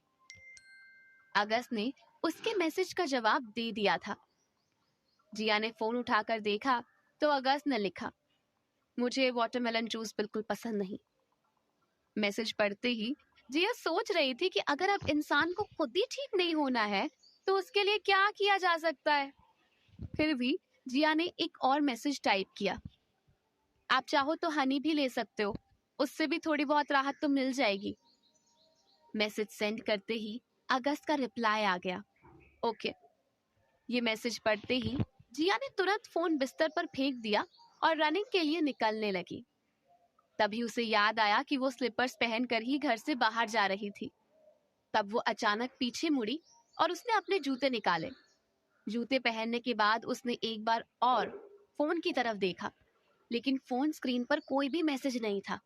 अगस्त ने उसके मैसेज का जवाब दे दिया था। जिया ने फोन उठाकर देखा तो अगस्त ने लिखा, मुझे वाटरमेलन जूस बिल्कुल पसंद नहीं। मैसेज पढ़ते ही जिया सोच रही थी कि अगर अब इंसान को खुद ही ठीक नहीं होना है तो उसके लिए क्या किया जा सकता है। फिर भी जिया ने एक और मैसेज टाइप किया, आप चाहो तो हनी भी ले सकते हो, उससे भी थोड़ी बहुत राहत तो मिल जाएगी। मैसेज सेंड करते ही अगस्त का रिप्लाई आ गया, ओके। ये मैसेज पढ़ते ही जिया ने तुरंत फोन बिस्तर पर फेंक दिया और रनिंग के लिए निकलने लगी। तभी उसे याद आया कि वो स्लीपर्स पहनकर ही घर से बाहर जा रही थी। तब वो अचानक पीछे मुड़ी और उसने अपने जूते निकाले। जूते पहनने के बाद उसने एक बार और फोन की तरफ देखा, लेकिन फोन स्क्रीन पर कोई भी मैसेज नहीं था।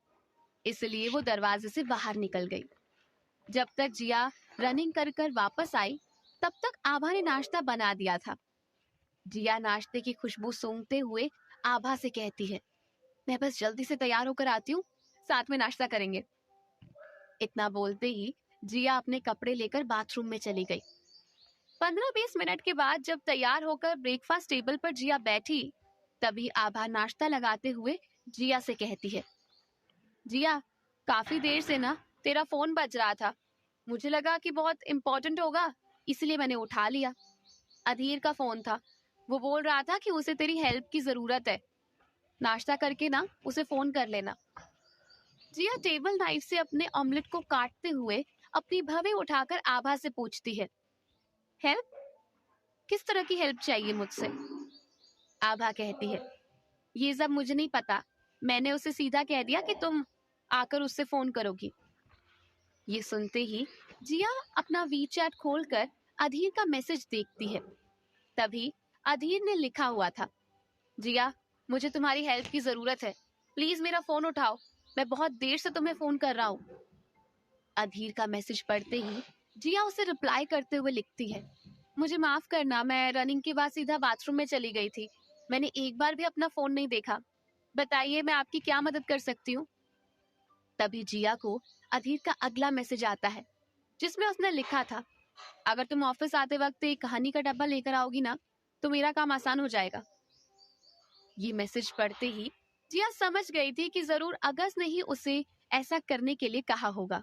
इसलिए वो दरवाजे से बाहर निकल गई। जब तक जिया रनिंग कर कर वापस आई, तब तक आभा ने नाश्ता बना दिया था। जिया नाश्ते की खुशबू सूंघते हुए आभा से कहती है, मैं बस जल्दी से तैयार होकर आती हूँ, साथ में नाश्ता करेंगे। इतना बोलते ही जिया अपने कपड़े लेकर बाथरूम में चली गई। 15-20 मिनट के बाद जब तैयार होकर ब्रेकफास्ट टेबल पर जिया बैठी, तभी आभा नाश्ता लगाते हुए जिया से कहती है, जिया, काफी देर से ना तेरा फोन बज रहा था। मुझे लगा कि बहुत इम्पोर्टेंट होगा, इसलिए मैंने उठा लिया। अधीर का फोन था। वो बोल रहा था कि उसे तेरी हेल्प की जरूरत है। नाश्ता करके ना उसे फोन कर लेना। जिया टेबल नाइफ से अपने ऑमलेट को काटते हुए अपनी भवें उठाकर आभा से पूछती है, हेल्प? किस तरह की हेल्प चाहिए मुझसे? आभा कहती है, ये सब मुझे नहीं पता, मैंने उसे सीधा कह दिया कि तुम आकर उससे फोन करोगी। ये सुनते ही जिया अपना वी चैट खोलकर अधीर का मैसेज देखती है। तभी अधीर ने लिखा हुआ था, जिया, मुझे तुम्हारी हेल्प की जरूरत है, प्लीज मेरा फोन उठाओ, मैं बहुत देर से तुम्हें फोन कर रहा हूँ। अधीर का मैसेज पढ़ते ही जिया उसे रिप्लाई करते हुए लिखती है, मुझे माफ करना, मैं रनिंग के बाद सीधा बाथरूम में चली गई थी, मैंने एक बार भी अपना फोन नहीं देखा, बताइए मैं आपकी क्या मदद कर सकती हूँ। तभी जिया को अधीर का अगला मैसेज आता है, जिसमें उसने लिखा था, अगर तुम ऑफिस आते वक्त एक हनी का डब्बा लेकर आओगी ना तो मेरा काम आसान हो जाएगा। ये मैसेज पढ़ते ही जिया समझ गई थी कि जरूर अगस्त ने ही उसे ऐसा करने के लिए कहा होगा।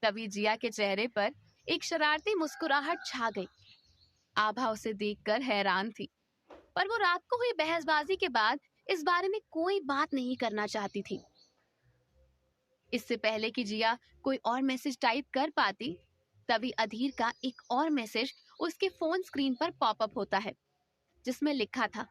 तभी जिया के चेहरे पर एक शरारती मुस्कुराहट छा गई। आभा उसे देखकर हैरान थी, पर वो रात को हुई बहसबाजी के बाद इस बारे में कोई बात नहीं करना चाहती थी। इससे पहले कि जिया कोई और मैसेज टाइप कर पाती, तभी अधीर का एक और मैसेज उसके फोन स्क्रीन पर पॉपअप होता है, जिसमें लिखा था,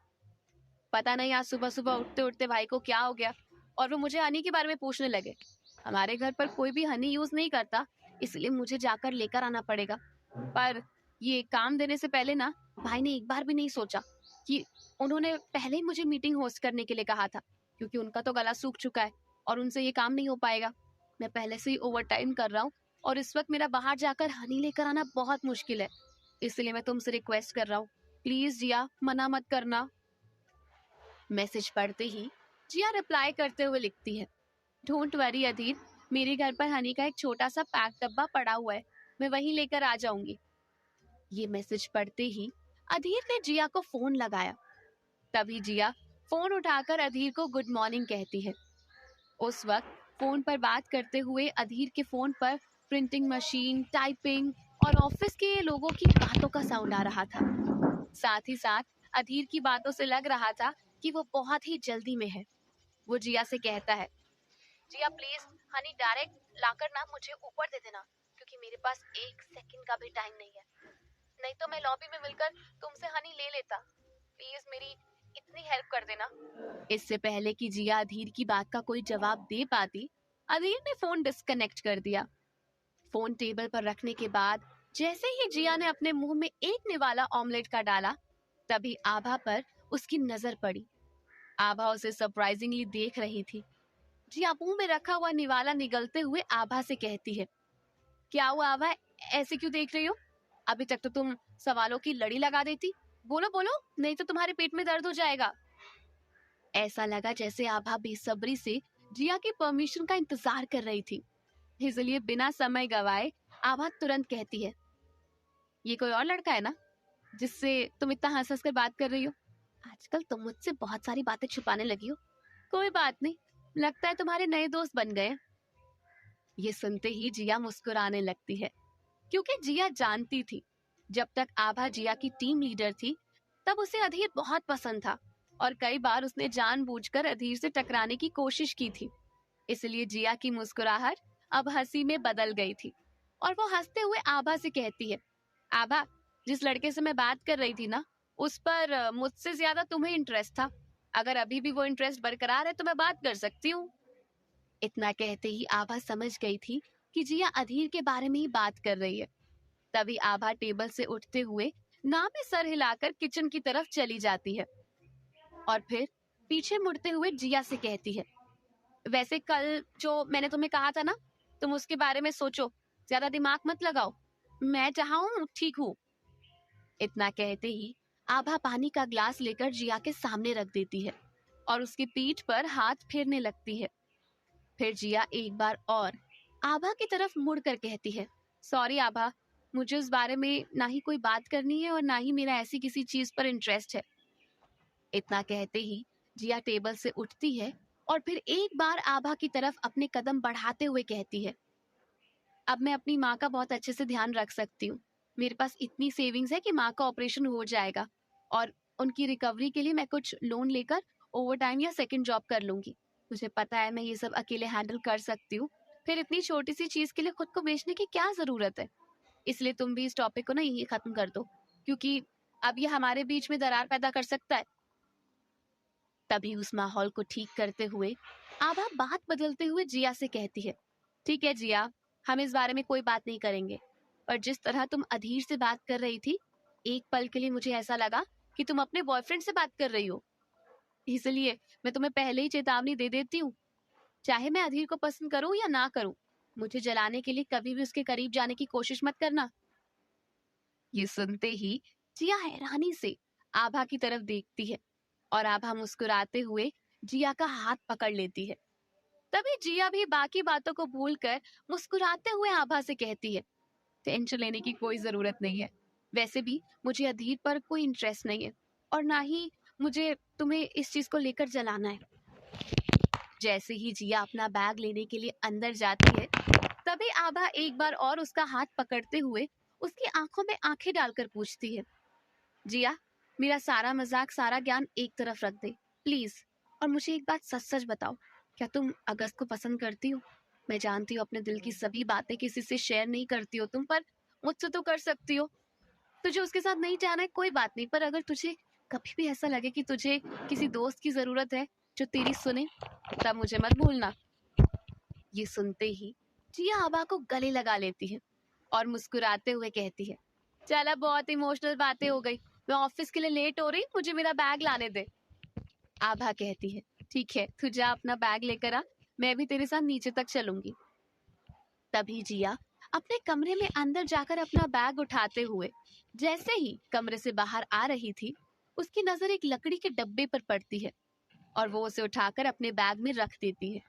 पता नहीं आज सुबह सुबह उठते उठते भाई को क्या हो गया और वो मुझे हनी के बारे में पूछने लगे। हमारे घर पर कोई भी हनी यूज नहीं करता, इसलिए मुझे जाकर लेकर आना पड़ेगा। पर ये काम देने से पहले ना भाई ने एक बार भी नहीं सोचा कि उन्होंने पहले ही मुझे मीटिंग होस्ट करने के लिए कहा था, क्योंकि उनका तो गला सूख चुका है और उनसे ये काम नहीं हो पाएगा। मैं पहले से ही ओवर टाइम कर रहा हूँ और इस वक्त मेरा बाहर जाकर हनी लेकर आना बहुत मुश्किल है, इसलिए मैं तुमसे रिक्वेस्ट कर रहा हूँ, प्लीज जिया, मना मत करना। मैसेज पढ़ते ही जिया रिप्लाई करते हुए लिखती है, डोंट वरी अधीर, मेरे घर पर हनी का एक छोटा सा पैक डब्बा पड़ा हुआ है, मैं वहीं लेकर आ जाऊंगी। ये मैसेज पढ़ते ही अधीर ने जिया को फोन लगाया। तभी जिया फोन उठाकर अधीर को गुड मॉर्निंग कहती है। उस वक्त फोन पर बात करते हुए अधीर के फोन पर प्रिंटिंग मशीन, टाइपिंग और ऑफिस के लोगों की बातों का साउंड आ रहा था। साथ ही साथ अधीर की बातों से लग रहा था कि वो बहुत ही जल्दी में है। वो जिया से कहता है, जिया प्लीज हनी डायरेक्ट लाकर ना मुझे ऊपर दे देना, क्योंकि मेरे पास 1 सेकंड का भी टाइम नहीं है। नहीं तो मैं लॉबी में मिलकर तुमसे हनी ले लेता। प्लीज मेरी इतनी हेल्प कर देना। इससे पहले कि जिया अधीर की बात का कोई जवाब दे पाती, अधीर ने फोन डिस्कनेक्ट कर दिया। फोन टेबल पर रखने के बाद जैसे ही जिया ने अपने मुंह में एक निवाला ऑमलेट का डाला, तभी आभा पर उसकी नजर पड़ी। आभा उसे सरप्राइजिंगली देख रही थी। जिया मुंह में रखा हुआ निवाला निगलते हुए आभा से कहती है, क्या हुआ आभा, ऐसे क्यों देख रही हो? अभी तक तो तुम सवालों की लड़ी लगा देती। बोलो बोलो, नहीं तो तुम्हारे पेट में दर्द हो जाएगा। ऐसा लगा जैसे आभा बेसब्री से जिया की परमिशन का इंतजार कर रही थी। इसलिए बिना समय गवाए आभा तुरंत कहती है, ये कोई और लड़का है ना जिससे तुम इतना हंस हंस कर बात कर रही हो? आजकल तुम मुझसे बहुत सारी बातें छुपाने लगी हो। कोई बात नहीं, लगता है तुम्हारे नए दोस्त बन गए। ये सुनते ही जिया मुस्कुराने लगती है, क्योंकि जिया जानती थी जब तक आभा जिया की टीम लीडर थी तब उसे अधीर बहुत पसंद था और कई बार उसने जानबूझकर अधीर से टकराने की कोशिश की थी। इसलिए जिया की मुस्कुराहट अब हंसी में बदल गई थी और वो हंसते हुए आभा से कहती है, आभा, जिस लड़के से मैं बात कर रही थी ना, उस पर मुझसे ज्यादा तुम्हें इंटरेस्ट था। अगर अभी भी वो इंटरेस्ट बरकरार है तो मैं बात कर सकती हूँ। इतना कहते ही आभा समझ गई थी कि जिया अधीर के बारे में ही बात कर रही है। तभी आभा टेबल से उठते हुए ना में सर हिलाकर किचन की तरफ चली जाती है और फिर पीछे मुड़ते हुए जिया से कहती है, वैसे कल जो मैंने तुम्हें कहा था ना, तुम उसके बारे में सोचो, ज्यादा दिमाग मत लगाओ। मैं जहाँ हूँ ठीक हूँ। इतना कहते ही आभा पानी का ग्लास लेकर जिया के सामने रख देती है और उसकी पीठ पर हाथ फेरने लगती है। फिर जिया एक बार और आभा की तरफ मुड़कर कहती है, सॉरी आभा, मुझे उस बारे में ना ही कोई बात करनी है और ना ही मेरा ऐसी किसी चीज पर इंटरेस्ट है। इतना कहते ही जिया टेबल से उठती है और फिर एक बार आभा की तरफ अपने कदम बढ़ाते हुए कहती है, अब मैं अपनी माँ का बहुत अच्छे से ध्यान रख सकती हूँ। मेरे पास इतनी सेविंग्स है कि माँ का ऑपरेशन हो जाएगा और उनकी रिकवरी के लिए मैं कुछ लोन लेकर ओवर टाइम या सेकंड जॉब कर लूंगी। मुझे पता है मैं ये सब अकेले हैंडल कर सकती हूँ। फिर इतनी छोटी सी चीज के लिए खुद को बेचने की क्या जरूरत है? इसलिए तुम भी इस टॉपिक को ना यही खत्म कर दो, क्योंकि अब ये हमारे बीच में दरार पैदा कर सकता है। तभी उस माहौल को ठीक करते हुए आभा बात बदलते हुए जिया से कहती है, ठीक है जिया, हम इस बारे में कोई बात नहीं करेंगे, पर जिस तरह तुम अधीर से बात कर रही थी, एक पल के लिए मुझे ऐसा लगा कि तुम अपने बॉयफ्रेंड से बात कर रही हो। इसलिए मैं तुम्हें पहले ही चेतावनी दे देती हूँ, चाहे मैं अधीर को पसंद करूँ या ना करूँ, मुझे जलाने के लिए कभी भी उसके करीब जाने की कोशिश मत करना। ये सुनते ही जिया हैरानी से आभा की तरफ देखती है और आभा मुस्कुराते हुए जिया का हाथ पकड़ लेती है। तभी जिया भी बाकी बातों को भूलकर मुस्कुराते हुए आभा से कहती है, टेंशन लेने की कोई जरूरत नहीं है। वैसे भी मुझे अधीर पर कोई इंटरेस्ट नहीं है और ना ही मुझे तुम्हें इस चीज को लेकर जलाना है। जैसे ही जिया अपना बैग लेने के लिए अंदर जाती है, तभी आभा एक बार और उसका हाथ पकड़ते हुए उसकी आंखों में आंखें डालकर पूछती है, जिया, मेरा सारा मजाक सारा ज्ञान एक तरफ रख दे प्लीज, और मुझे एक बात सच सच बताओ, क्या तुम अगस्त को पसंद करती हो? मैं जानती हूँ अपने दिल की सभी बातें किसी से शेयर नहीं करती हो तुम, पर मुझसे तो कर सकती हो। तुझे उसके साथ नहीं जाना है कोई बात नहीं, पर अगर तुझे कभी भी ऐसा लगे कि तुझे किसी दोस्त की जरूरत है जो तेरी सुने, तब मुझे मत भूलना। ये सुनते ही जिया आभा को गले लगा लेती है और मुस्कुराते हुए कहती है, चला बहुत इमोशनल बातें हो गई, मैं ऑफिस के लिए लेट हो रही, मुझे मेरा बैग लाने दे। आभा कहती है, ठीक है, तू जा अपना बैग लेकर आ, मैं भी तेरे साथ नीचे तक चलूंगी। तभी जिया अपने कमरे में अंदर जाकर अपना बैग उठाते हुए जैसे ही कमरे से बाहर आ रही थी, उसकी नजर एक लकड़ी के डब्बे पर पड़ती है और वो उसे उठाकर अपने बैग में रख देती है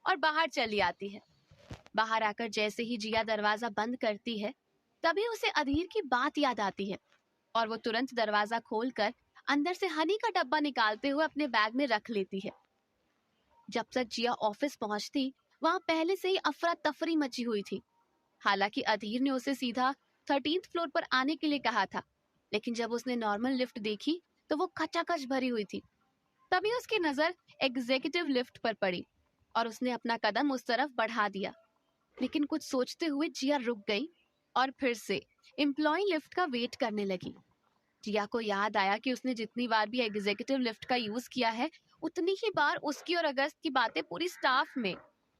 और बाहर चली आती है। बाहर आकर जैसे ही जिया दरवाजा बंद करती है, तभी उसे अधीर की बात याद आती है और वो तुरंत दरवाजा खोलकर अंदर से हनी का डब्बा निकालते हुए अपने बैग में रख लेती है। जब तक जिया ऑफिस पहुंचती, वहां पहले से ही अफरा तफरी मची हुई थी। हालांकि अधीर ने उसे सीधा 13th फ्लोर पर आने के लिए कहा था, लेकिन जब उसने नॉर्मल लिफ्ट देखी तो वो खचाखच भरी हुई थी। तभी उसकी नजर एग्जीक्यूटिव लिफ्ट पर पड़ी और उसने अपना कदम उस तरफ बढ़ा दिया। लेकिन कुछ सोचते हुए जिया रुक गई और फिर से एम्प्लॉय लिफ्ट का वेट करने लगी। जिया को याद आया कि उसने जितनी बार भी एग्जीक्यूटिव लिफ्ट का यूज किया है, उतनी ही बार उसकी और अगस्त की बातें पूरी स्टाफ में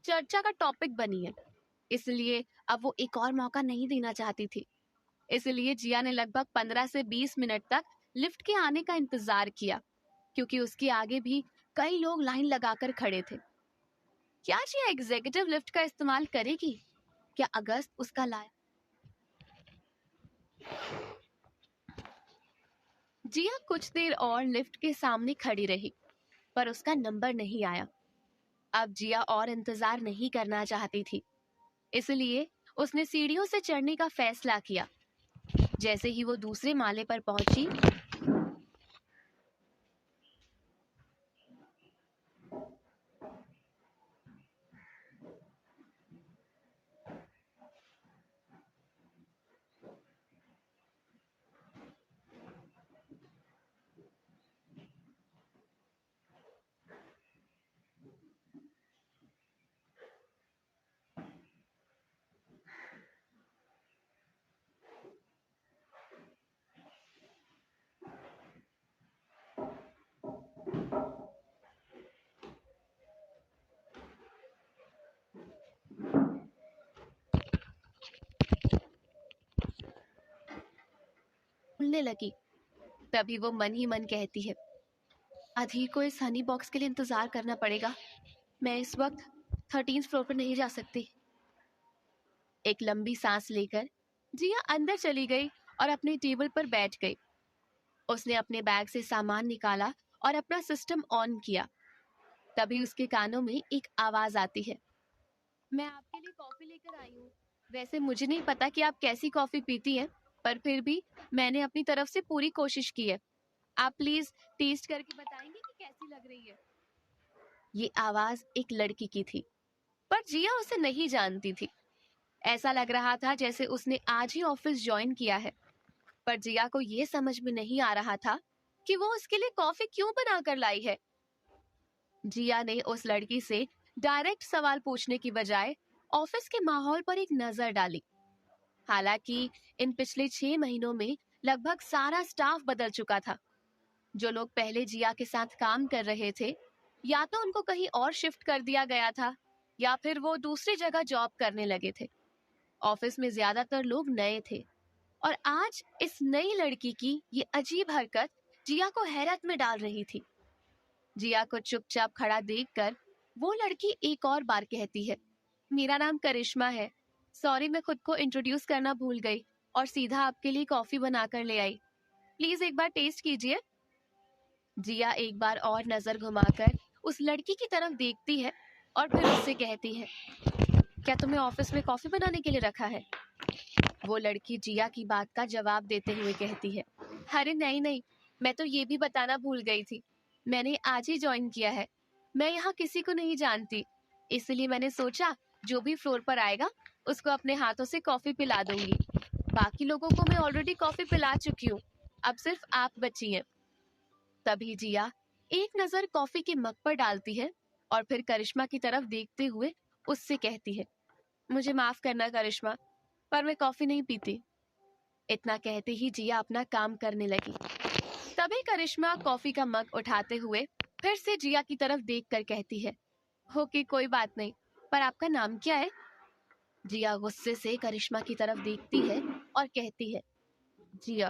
चर्चा का टॉपिक बनी है। इसलिए अब वो एक और मौका नहीं देना चाहती थी। इसलिए जिया ने लगभग 15 से 20 मिनट तक लिफ्ट के आने का इंतजार किया, क्योंकि उसके आगे भी कई लोग लाइन लगाकर खड़े थे। क्या जिया एग्जीक्यूटिव लिफ्ट का इस्तेमाल करेगी? क्या अगस्त उसका लाया? जिया कुछ देर और लिफ्ट के सामने खड़ी रही, पर उसका नंबर नहीं आया। अब जिया और इंतजार नहीं करना चाहती थी, इसलिए उसने सीढ़ियों से चढ़ने का फैसला किया। जैसे ही वो दूसरे माले पर पहुंची, बोलने लगी। तभी वो मन ही मन कहती है, अधीर को इस हनी बॉक्स के लिए इंतजार करना पड़ेगा। मैं इस वक्त 13th फ्लोर पर नहीं जा सकती। एक लंबी सांस लेकर जिया अंदर चली गई और अपने टेबल पर बैठ गई। उसने अपने बैग से सामान निकाला और अपना सिस्टम ऑन किया। तभी उसके कानों में एक आवाज आती है, मैं आपके लिए कॉफी लेकर आई हूँ। वैसे मुझे नहीं पता कि आप कैसी कॉफी पीती हैं, पर फिर भी मैंने अपनी तरफ से पूरी कोशिश की है। आप प्लीज टेस्ट करके बताएंगे कि कैसी लग रही है? ये आवाज एक लड़की की थी, पर जिया उसे नहीं जानती थी। ऐसा लग रहा था जैसे उसने आज ही ऑफिस ज्वाइन किया है। पर जिया को ये समझ में नहीं आ रहा था कि वो उसके लिए कॉफी क्यों बना कर लाई है। जिया ने उस लड़की से डायरेक्ट सवाल पूछने की बजाय ऑफिस के माहौल पर एक नजर डाली। हालांकि इन पिछले 6 महीनों में लगभग सारा स्टाफ बदल चुका था। जो लोग पहले जिया के साथ काम कर रहे थे, या तो उनको कहीं और शिफ्ट कर दिया गया था, या फिर वो दूसरी जगह जॉब करने लगे थे। ऑफिस में ज्यादातर लोग नए थे, और आज इस नई लड़की की ये अजीब हरकत जिया को हैरत में डाल रही थी। जिया को चुपचाप खड़ा देखकर वो लड़की एक और बार कहती है, मेरा नाम करिश्मा है। सॉरी, मैं खुद को इंट्रोड्यूस करना भूल गई और सीधा आपके लिए कॉफी बनाकर ले आई। प्लीज एक बार टेस्ट कीजिए। जिया एक बार और नजर घुमाकर उस लड़की की तरफ देखती है और फिर उससे कहती है, क्या तुम्हें ऑफिस में कॉफी बनाने के लिए रखा है? वो लड़की जिया की बात का जवाब देते हुए कहती है, अरे नहीं नहीं, मैं तो ये भी बताना भूल गई थी। मैंने आज ही ज्वाइन किया है। मैं यहाँ किसी को नहीं जानती, इसलिए मैंने सोचा जो भी फ्लोर पर आएगा उसको अपने हाथों से कॉफी पिला दूंगी। बाकी लोगों को मैं ऑलरेडी कॉफी पिला चुकी हूँ, अब सिर्फ आप बची हैं। तभी जिया एक नजर कॉफी के मग पर डालती है और फिर करिश्मा की तरफ देखते हुए उससे कहती है, मुझे माफ करना करिश्मा, पर मैं कॉफी नहीं पीती। इतना कहते ही जिया अपना काम करने लगी। तभी करिश्मा कॉफी का मग उठाते हुए फिर से जिया की तरफ देखकर कहती है, ओके कोई बात नहीं, पर आपका नाम क्या है? जिया गुस्से से करिश्मा की तरफ देखती है और कहती है, जिया।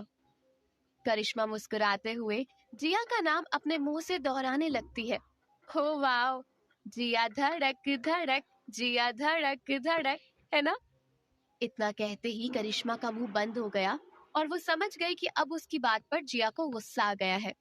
करिश्मा मुस्कुराते हुए जिया का नाम अपने मुंह से दोहराने लगती है, हो वाओ, जिया धड़क धड़क, जिया धड़क धड़क, है ना? इतना कहते ही करिश्मा का मुंह बंद हो गया और वो समझ गई कि अब उसकी बात पर जिया को गुस्सा आ गया है।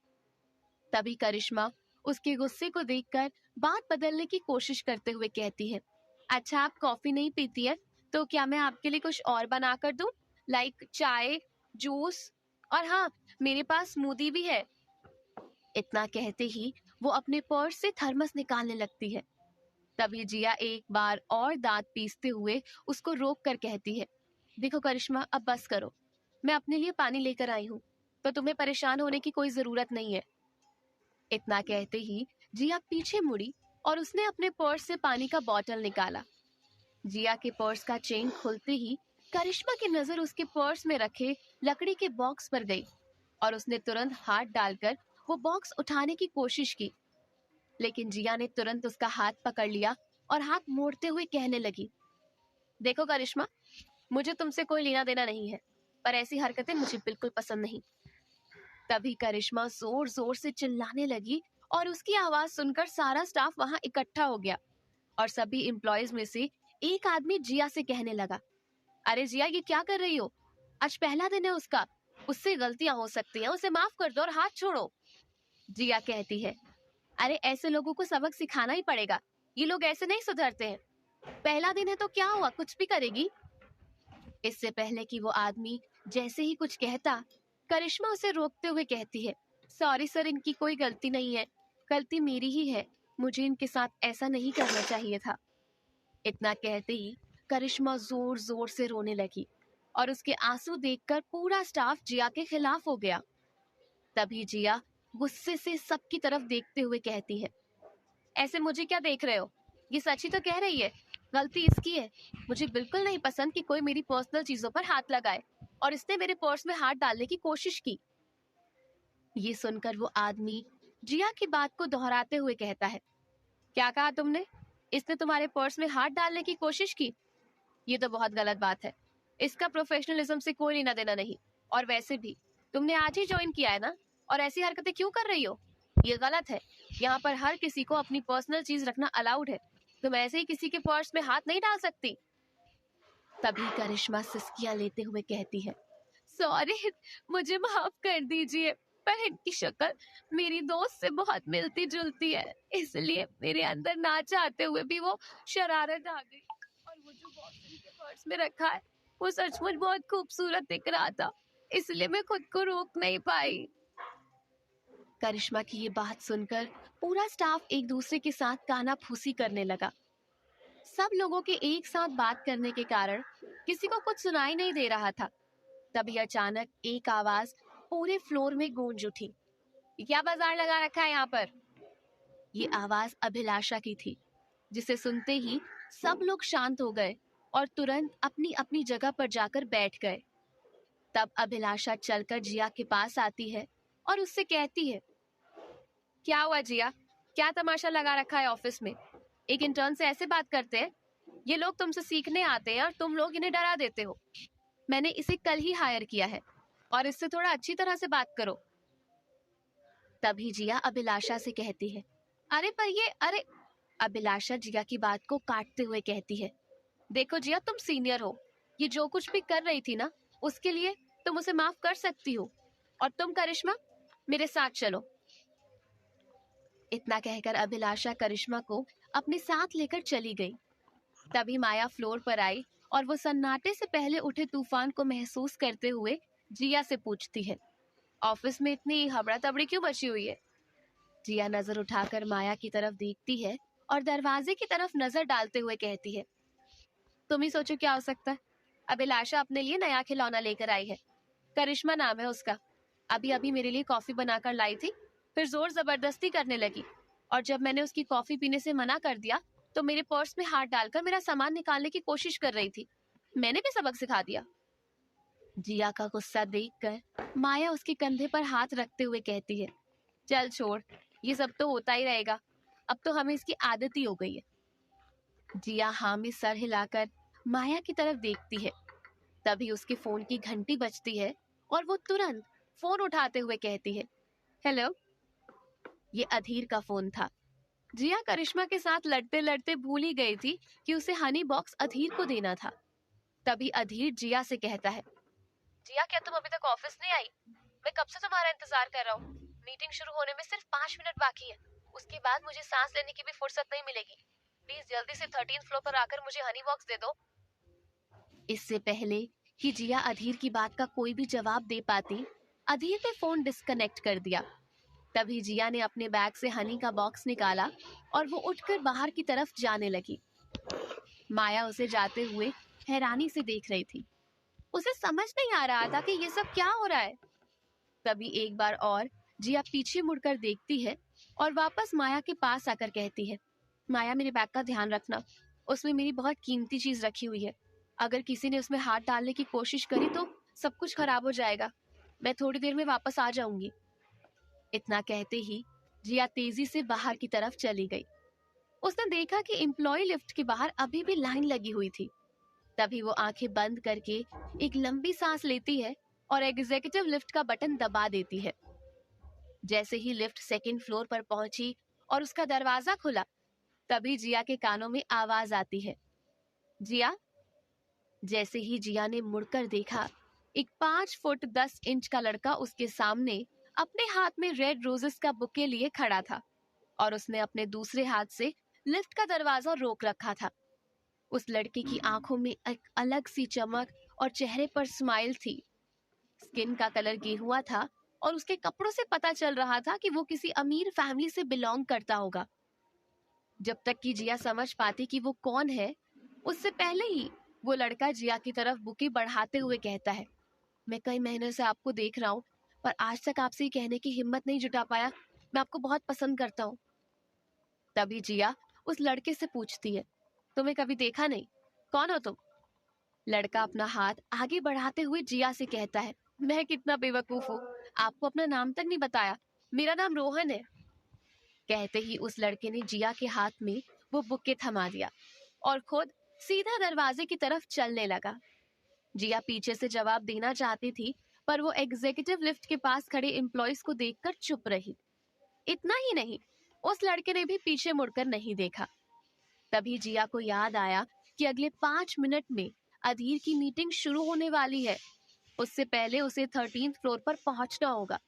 तभी करिश्मा उसके गुस्से को देखकर बात बदलने की कोशिश करते हुए कहती है, अच्छा आप कॉफी नहीं पीती है, तो क्या मैं आपके लिए कुछ और बना कर दूं? लाइक चाय, जूस, और हाँ, मेरे पास स्मूदी भी है। इतना कहते ही वो अपने पर्स से थर्मस निकालने लगती है। तभी जिया एक बार और दांत पीसते हुए उसको रोक कर कहती है, देखो करिश्मा, अब बस करो। मैं अपने लिए पानी लेकर आई हूँ, तो तुम्हें परेशान होने की कोई जरूरत नहीं है। इतना कहते ही जिया पीछे मुड़ी और उसने अपने पर्स से पानी का बोतल निकाला। जिया के पर्स का चेन खुलते ही करिश्मा की नजर उसके पर्स में रखे लकड़ी के बॉक्स पर गई और उसने तुरंत हाथ डालकर वो बॉक्स उठाने की कोशिश की, लेकिन जिया ने तुरंत उसका हाथ पकड़ लिया और हाथ मोड़ते हुए कहने लगी, देखो करिश्मा, मुझे तुमसे कोई लेना देना नहीं है, पर ऐसी हरकतें मुझे बिल्कुल पसंद नहीं। तभी करिश्मा जोर जोर से चिल्लाने लगी और उसकी आवाज सुनकर सारा स्टाफ वहां इकट्ठा हो गया और सभी एम्प्लॉयज में से एक आदमी जिया से कहने लगा, अरे जिया, ये क्या कर रही हो? आज पहला दिन है उसका, उससे गलतियां हो सकती हैं, उसे माफ कर दो और हाथ छोड़ो। जिया कहती है, अरे ऐसे लोगों को सबक सिखाना ही पड़ेगा, ये लोग ऐसे नहीं सुधरते हैं। पहला दिन है तो क्या हुआ, कुछ भी करेगी। इससे पहले कि वो आदमी जैसे ही कुछ कहता, करिश्मा उसे रोकते हुए कहती है, सॉरी सर, इनकी कोई गलती नहीं है, गलती मेरी ही है, मुझे इनके साथ ऐसा नहीं करना चाहिए था। इतना कहते ही करिश्मा जोर जोर से रोने लगी और उसके आंसू देखकर पूरा स्टाफ जिया के खिलाफ हो गया। तभी जिया गुस्से से सबकी तरफ देखते हुए कहती है, ऐसे मुझे क्या देख रहे हो, ये सच ही तो कह रही है, गलती इसकी है। मुझे बिल्कुल नहीं पसंद कि कोई मेरी पर्सनल चीजों पर हाथ लगाए, और इसने मेरे पर्स में हाथ डालने की कोशिश की। ये सुनकर वो आदमी जिया की बात को दोहराते हुए कहता है, क्या कहा तुमने? इसने तुम्हारे पर्स में हाथ डालने की कोशिश की? ये तो बहुत गलत बात है, इसका प्रोफेशनलिज्म से कोई लेना देना नहीं। और वैसे भी तुमने आज ही ज्वाइन किया है ना, और ऐसी हरकतें क्यों कर रही हो? ये गलत है, यहाँ पर हर किसी को अपनी पर्सनल चीज रखना अलाउड है, तुम ऐसे ही किसी के पर्स में हाथ नहीं डाल सकती। तभी करिश्मा सिसकियां लेते हुए कहती है, सॉरी, मुझे माफ कर दीजिए, पर इनकी शक्ल मेरी दोस्त से बहुत मिलती जुलती है, इसलिए मेरे अंदर ना चाहते हुए भी वो शरारत आ गई। और वो जो बॉक्स इनके पर्स में रखा है, वो सचमुच बहुत खूबसूरत दिख रहा था, इसलिए मैं खुद को रोक नहीं पाई। करिश्मा की ये बात सुनकर पूरा स्टाफ एक दूसरे के साथ कानाफूसी करने लगा। सब लोगों के एक साथ बात करने के कारण किसी को कुछ सुनाई नहीं दे रहा था। तभी अचानक एक आवाज पूरे फ्लोर में गूंज उठी, क्या बाजार लगा रखा है यहाँ पर? ये आवाज अभिलाषा की थी, जिसे सुनते ही सब लोग शांत हो गए और तुरंत अपनी अपनी जगह पर जाकर बैठ गए। तब अभिलाषा चलकर जिया के पास आती है और उससे कहती है, क्या हुआ जिया, क्या तमाशा लगा रखा है ऑफिस में? एक इंटर्न से ऐसे बात करते हैं? ये लोग तुमसे सीखने आते हैं और तुम लोग इन्हें डरा देते हो। मैंने इसे कल ही हायर किया है और इससे थोड़ा अच्छी तरह से बात करो। तभी जिया अभिलाषा से कहती है, अरे पर ये, अरे। अभिलाषा जिया की बात को काटते हुए कहती है, देखो जिया, तुम सीनियर हो, ये जो कुछ भी कर रही थी ना, उसके लिए तुम उसे माफ कर सकती हो, और तुम करिश्मा, मेरे साथ चलो। इतना कहकर अभिलाषा करिश्मा को अपने साथ लेकर चली गई। तभी माया फ्लोर पर आई और वो सन्नाटे से पहले उठे तूफान को महसूस करते हुए जिया से पूछती है, ऑफिस में इतनी हबड़ा तबड़ी क्यों मची हुई है? जिया नजर उठाकर माया की तरफ देखती है और दरवाजे की तरफ नजर डालते हुए कहती है, तुम ही सोचो क्या हो सकता है। अभिलाषा अपने लिए नया खिलौना लेकर आई है, करिश्मा नाम है उसका। अभी अभी मेरे लिए कॉफी बनाकर लाई थी, फिर जोर जबरदस्ती करने लगी, और जब मैंने उसकी कॉफी पीने से मना कर दिया तो मेरे पर्स में हाथ डालकर मेरा सामान निकालने की कोशिश कर रही थी। मैंने भी सबक सिखा दिया। जिया का गुस्सा देखकर माया उसके कंधे पर हाथ रखते हुए कहती है, चल छोड़, ये सब तो होता ही रहेगा, अब तो हमें इसकी आदत ही हो गई है। जिया हाँ में सर हिलाकर माया की तरफ देखती है। तभी उसके फोन की घंटी बजती है और वो तुरंत फोन उठाते हुए कहती है, हेलो। ये अधीर का फोन था। जिया करिश्मा के साथ लड़ते लड़ते भूल ही गई थी कि उसे हनी बॉक्स अधीर को देना था। तभी अधीर जिया से कहता है, जिया, क्या तुम अभी तक ऑफिस नहीं आई? मैं कब से तुम्हारा इंतजार कर रहा हूँ। मीटिंग शुरू होने में सिर्फ 5 मिनट बाकी है, उसके बाद मुझे सांस लेने की भी फुर्सत नहीं मिलेगी। प्लीज जल्दी से 13th फ्लोर पर आकर मुझे हनी बॉक्स दे दो। इससे पहले कि जिया अधीर की बात का कोई भी जवाब दे पाती, अधीर ने फोन डिस्कनेक्ट कर दिया। तभी जिया ने अपने बैग से हनी का बॉक्स निकाला और वो उठकर बाहर की तरफ जाने लगी। माया उसे जाते हुए हैरानी से देख रही थी। उसे समझ नहीं आ रहा था कि ये सब क्या हो रहा है। तभी एक बार और जिया पीछे मुड़कर देखती है और वापस माया के पास आकर कहती है, माया मेरे बैग का ध्यान रखना, उसमें मेरी बहुत कीमती चीज रखी हुई है। अगर किसी ने उसमें हाथ डालने की कोशिश करी तो सब कुछ खराब हो जाएगा। मैं थोड़ी देर में वापस आ जाऊंगी। इतना कहते ही जिया तेजी से बाहर की तरफ चली गई। उसने देखा कि एम्प्लॉय लिफ्ट के बाहर अभी भी लाइन लगी हुई थी। तभी वो आंखें बंद करके एक लंबी सांस लेती है और एग्जीक्यूटिव लिफ्ट का बटन दबा देती है। जैसे ही लिफ्ट सेकंड फ्लोर पर पहुंची और उसका दरवाजा खुला, तभी जिया के कानों में आवाज आती है, जिया। जैसे ही जिया ने मुड़कर देखा, एक 5 फुट 10 इंच का लड़का उसके सामने अपने हाथ में रेड रोजेस का बुके लिए खड़ा था और उसने अपने दूसरे हाथ से लिफ्ट का दरवाजा रोक रखा था। उस लड़के की आंखों में एक अलग सी चमक और चेहरे पर स्माइल थी। स्किन का कलर गेहुआ था और उसके कपड़ों से पता चल रहा था कि वो किसी अमीर फैमिली से बिलोंग करता होगा। जब तक कि जिया समझ पाती कि वो कौन है, उससे पहले ही वो लड़का जिया की तरफ बुके बढ़ाते हुए कहता है, मैं कई महीने से आपको देख रहा हूँ, पर आज तक आपसे ये कहने की हिम्मत नहीं जुटा पाया, मैं आपको बहुत पसंद करता हूँ। तभी जिया उस लड़के से पूछती है, तुम्हें कभी देखा नहीं, कौन हो तुम? लड़का अपना हाथ आगे बढ़ाते हुए जिया से कहता है, मैं कितना बेवकूफ हूँ, आपको अपना नाम तक नहीं बताया, मेरा नाम रोहन है। कहते ही उस लड़के ने जिया के हाथ में वो बुके थमा दिया और खुद सीधा दरवाजे की तरफ चलने लगा। जिया पीछे से जवाब देना चाहती थी, पर वो एग्जीक्यूटिव लिफ्ट के पास खड़े एम्प्लॉयज को देखकर चुप रही। इतना ही नहीं, उस लड़के ने भी पीछे मुड़कर नहीं देखा। तभी जिया को याद आया कि अगले 5 मिनट में अधीर की मीटिंग शुरू होने वाली है। उससे पहले उसे 13th फ्लोर पर पहुंचना होगा।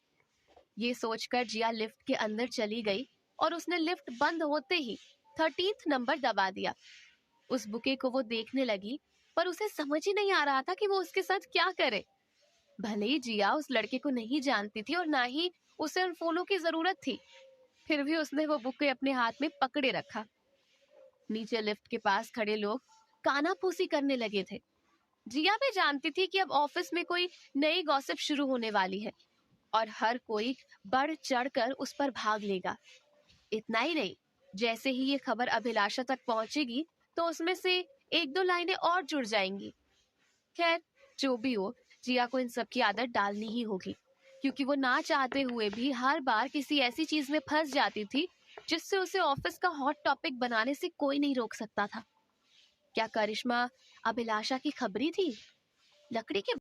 ये सोचकर जिया लिफ्ट के अंदर चली गई और उसने लिफ्ट बंद होते ही 13th नंबर दबा दिया। उस बुके को वो देखने लगी, पर उसे समझ ही नहीं आ रहा था कि वो उसके साथ क्या करे। भले ही जिया उस लड़के को नहीं जानती थी और ना ही उसे उन फूलों की जरूरत थी, फिर भी उसने वो बुके अपने हाथ में पकड़े रखा। नीचे लिफ्ट के पास खड़े लोग कानाफूसी करने लगे थे। जिया भी जानती थी कि अब ऑफिस में कोई नई गॉसिप शुरू होने वाली है और हर कोई बढ़ चढ़कर उस पर भाग लेगा। इतना ही नहीं, जैसे ही ये खबर अभिलाषा तक पहुंचेगी तो उसमें से 1-2 लाइनें और जुड़ जाएंगी। खैर, जो भी हो, जिया को इन सब की आदत डालनी ही होगी, क्योंकि वो ना चाहते हुए भी हर बार किसी ऐसी चीज में फंस जाती थी जिससे उसे ऑफिस का हॉट टॉपिक बनाने से कोई नहीं रोक सकता था। क्या करिश्मा अभिलाषा की खबरी थी? लकड़ी के